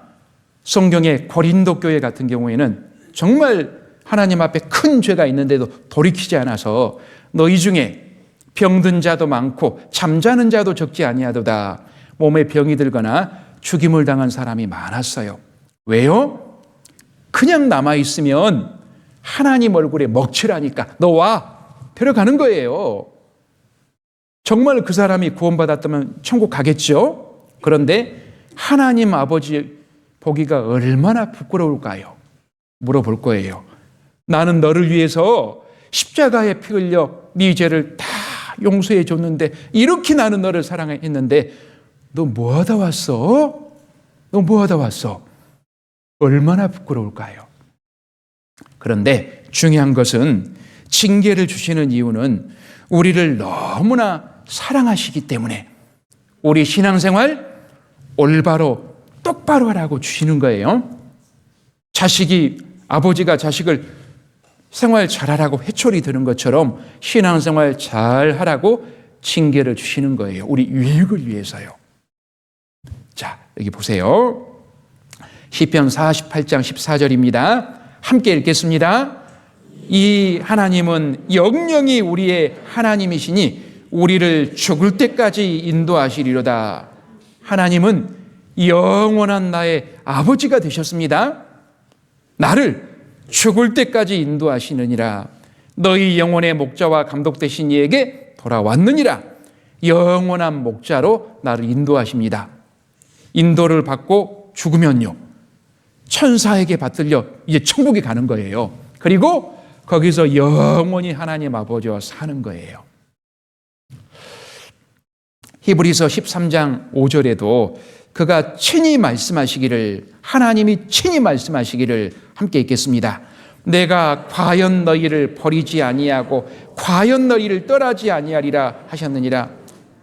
성경의 고린도 교회 같은 경우에는 정말 하나님 앞에 큰 죄가 있는데도 돌이키지 않아서 너희 중에 병든 자도 많고 잠자는 자도 적지 아니하도다. 몸에 병이 들거나 죽임을 당한 사람이 많았어요. 왜요? 그냥 남아있으면 하나님 얼굴에 먹칠하니까 너 와! 데려가는 거예요. 정말 그 사람이 구원받았다면 천국 가겠죠? 그런데 하나님 아버지 보기가 얼마나 부끄러울까요? 물어볼 거예요. 나는 너를 위해서 십자가에 피 흘려 네 죄를 다 용서해 줬는데 이렇게 나는 너를 사랑했는데 너 뭐하다 왔어? 너 뭐하다 왔어? 얼마나 부끄러울까요? 그런데 중요한 것은 징계를 주시는 이유는 우리를 너무나 사랑하시기 때문에 우리 신앙생활 올바로 똑바로 하라고 주시는 거예요. 자식이 아버지가 자식을 생활 잘하라고 회초리 드는 것처럼 신앙생활 잘하라고 징계를 주시는 거예요. 우리 유익을 위해서요. 자, 여기 보세요. 시편 48장 14절입니다. 함께 읽겠습니다. 이 하나님은 영영이 우리의 하나님이시니 우리를 죽을 때까지 인도하시리로다. 하나님은 영원한 나의 아버지가 되셨습니다. 나를 죽을 때까지 인도하시느니라. 너희 영혼의 목자와 감독 되신 이에게 돌아왔느니라. 영원한 목자로 나를 인도하십니다. 인도를 받고 죽으면요, 천사에게 받들려 이제 천국에 가는 거예요. 그리고 거기서 영원히 하나님 아버지와 사는 거예요. 히브리서 13장 5절에도 그가 친히 말씀하시기를, 하나님이 친히 말씀하시기를 함께 읽겠습니다. 내가 과연 너희를 버리지 아니하고 과연 너희를 떠나지 아니하리라 하셨느니라.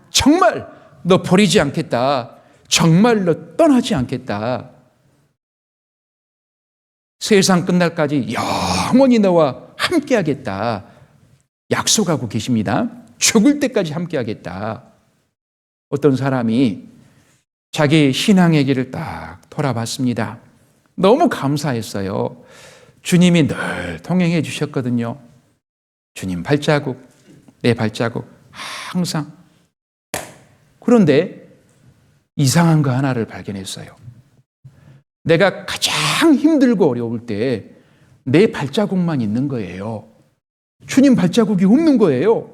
정말 너 버리지 않겠다. 정말 너 떠나지 않겠다. 세상 끝날까지 영원히 너와 함께하겠다. 약속하고 계십니다. 죽을 때까지 함께하겠다. 어떤 사람이 자기 신앙의 길을 딱 돌아봤습니다. 너무 감사했어요. 주님이 늘 통행해 주셨거든요. 주님 발자국, 내 발자국 항상. 그런데 이상한 거 하나를 발견했어요. 내가 가장 힘들고 어려울 때 내 발자국만 있는 거예요. 주님 발자국이 없는 거예요.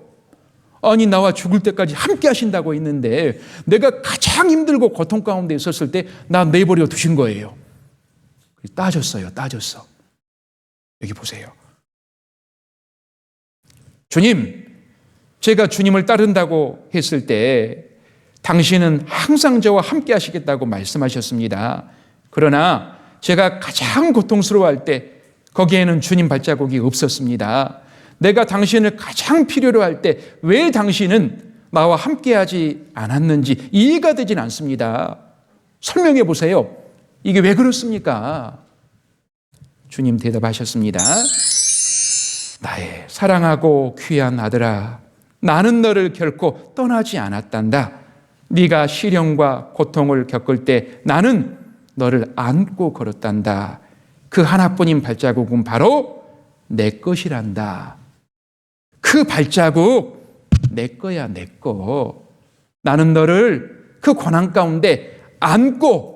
아니, 나와 죽을 때까지 함께 하신다고 했는데 내가 가장 힘들고 고통 가운데 있었을 때 나 내버려 두신 거예요. 따졌어요. 따졌어. 여기 보세요. 주님, 제가 주님을 따른다고 했을 때 당신은 항상 저와 함께 하시겠다고 말씀하셨습니다. 그러나 제가 가장 고통스러워할 때 거기에는 주님 발자국이 없었습니다. 내가 당신을 가장 필요로 할 때 왜 당신은 나와 함께하지 않았는지 이해가 되진 않습니다. 설명해 보세요. 이게 왜 그렇습니까? 주님 대답하셨습니다. 나의 사랑하고 귀한 아들아, 나는 너를 결코 떠나지 않았단다. 네가 시련과 고통을 겪을 때 나는 너를 안고 걸었단다. 그 하나뿐인 발자국은 바로 내 것이란다. 그 발자국 내 거야, 내 거. 나는 너를 그 고난 가운데 안고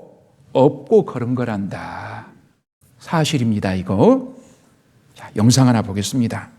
업고 걸은 거란다. 사실입니다, 이거. 자, 영상 하나 보겠습니다.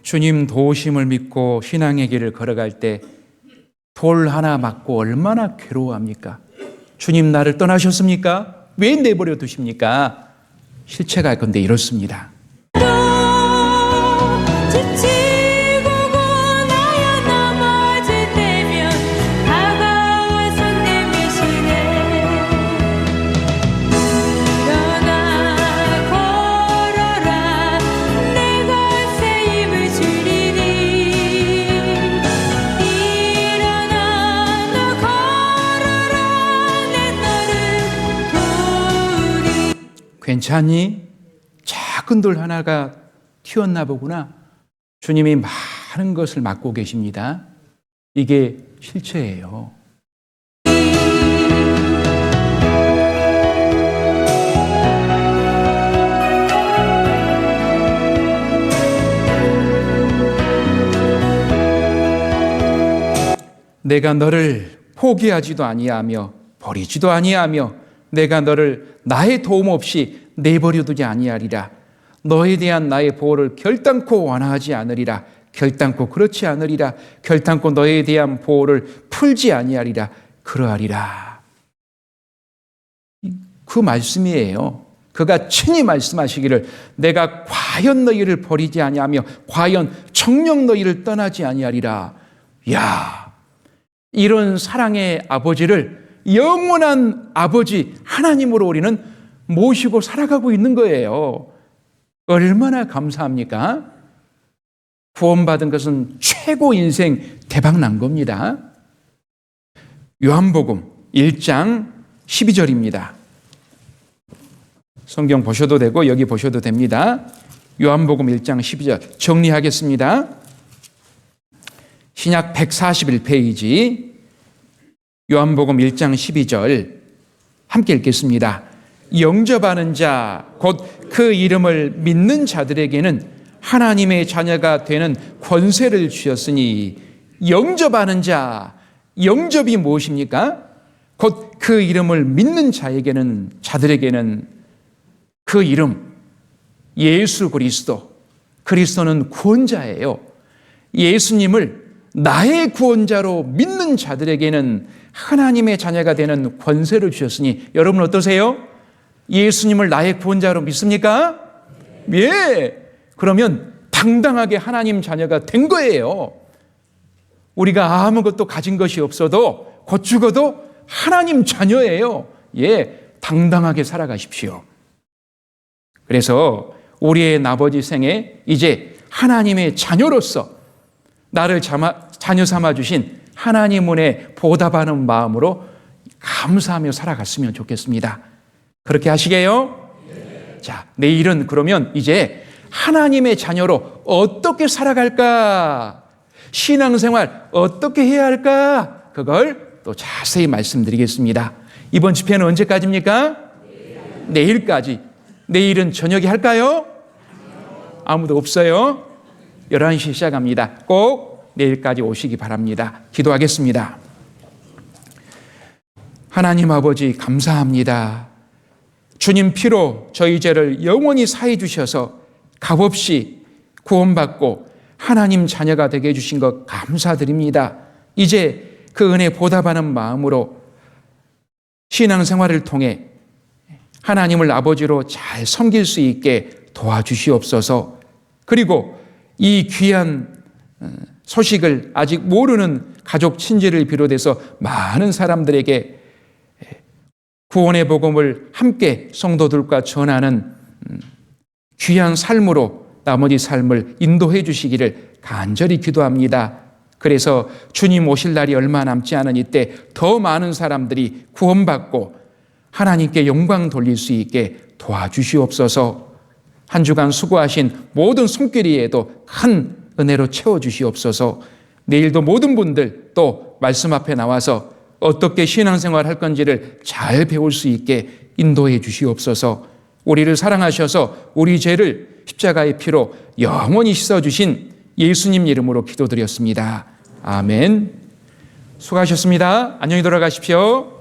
주님 도우심을 믿고 신앙의 길을 걸어갈 때 돌 하나 맞고 얼마나 괴로워합니까? 주님 나를 떠나셨습니까? 왜 내버려 두십니까? 실체가 근데 이렇습니다. 괜찮니? 작은 돌 하나가 튀었나 보구나. 주님이 많은 것을 맡고 계십니다. 이게 실체예요. 내가 너를 포기하지도 아니하며 버리지도 아니하며 내가 너를 나의 도움 없이 내버려두지 아니하리라. 너에 대한 나의 보호를 결단코 완화하지 않으리라. 결단코 그렇지 않으리라. 결단코 너에 대한 보호를 풀지 아니하리라. 그러하리라. 그 말씀이에요. 그가 친히 말씀하시기를 내가 과연 너희를 버리지 아니하며 과연 정녕 너희를 떠나지 아니하리라. 야, 이런 사랑의 아버지를 영원한 아버지 하나님으로 우리는 모시고 살아가고 있는 거예요. 얼마나 감사합니까? 구원받은 것은 최고 인생 대박 난 겁니다. 요한복음 1장 12절입니다. 성경 보셔도 되고 여기 보셔도 됩니다. 요한복음 1장 12절 정리하겠습니다. 신약 141페이지 요한복음 1장 12절 함께 읽겠습니다. 영접하는 자, 곧 그 이름을 믿는 자들에게는 하나님의 자녀가 되는 권세를 주셨으니 영접하는 자, 영접이 무엇입니까? 곧 그 이름을 믿는 자에게는 자들에게는 그 이름 예수 그리스도, 그리스도는 구원자예요. 예수님을 나의 구원자로 믿는 자들에게는 하나님의 자녀가 되는 권세를 주셨으니 여러분 어떠세요? 예수님을 나의 구원자로 믿습니까? 예. 그러면 당당하게 하나님 자녀가 된 거예요. 우리가 아무것도 가진 것이 없어도 곧 죽어도 하나님 자녀예요. 예. 당당하게 살아가십시오. 그래서 우리의 아버지 생에 이제 하나님의 자녀로서 나를 자녀 삼아 주신 하나님 은혜 보답하는 마음으로 감사하며 살아갔으면 좋겠습니다. 그렇게 하시게요? 네. 자, 내일은 그러면 이제 하나님의 자녀로 어떻게 살아갈까? 신앙생활 어떻게 해야 할까? 그걸 또 자세히 말씀드리겠습니다. 이번 집회는 언제까지입니까? 내일까지. 내일은 저녁에 할까요? 아무도 없어요? 11시 시작합니다. 꼭 내일까지 오시기 바랍니다. 기도하겠습니다. 하나님 아버지 감사합니다. 주님 피로 저희 죄를 영원히 사해 주셔서 값없이 구원받고 하나님 자녀가 되게 해주신 것 감사드립니다. 이제 그 은혜 보답하는 마음으로 신앙생활을 통해 하나님을 아버지로 잘 섬길 수 있게 도와주시옵소서. 그리고 이 귀한 소식을 아직 모르는 가족 친지를 비롯해서 많은 사람들에게 구원의 복음을 함께 성도들과 전하는 귀한 삶으로 나머지 삶을 인도해 주시기를 간절히 기도합니다. 그래서 주님 오실 날이 얼마 남지 않은 이때 더 많은 사람들이 구원받고 하나님께 영광 돌릴 수 있게 도와주시옵소서. 한 주간 수고하신 모든 손길이에도 큰 은혜로 채워주시옵소서. 내일도 모든 분들 또 말씀 앞에 나와서 어떻게 신앙생활 할 건지를 잘 배울 수 있게 인도해 주시옵소서. 우리를 사랑하셔서 우리 죄를 십자가의 피로 영원히 씻어주신 예수님 이름으로 기도드렸습니다. 아멘. 수고하셨습니다. 안녕히 돌아가십시오.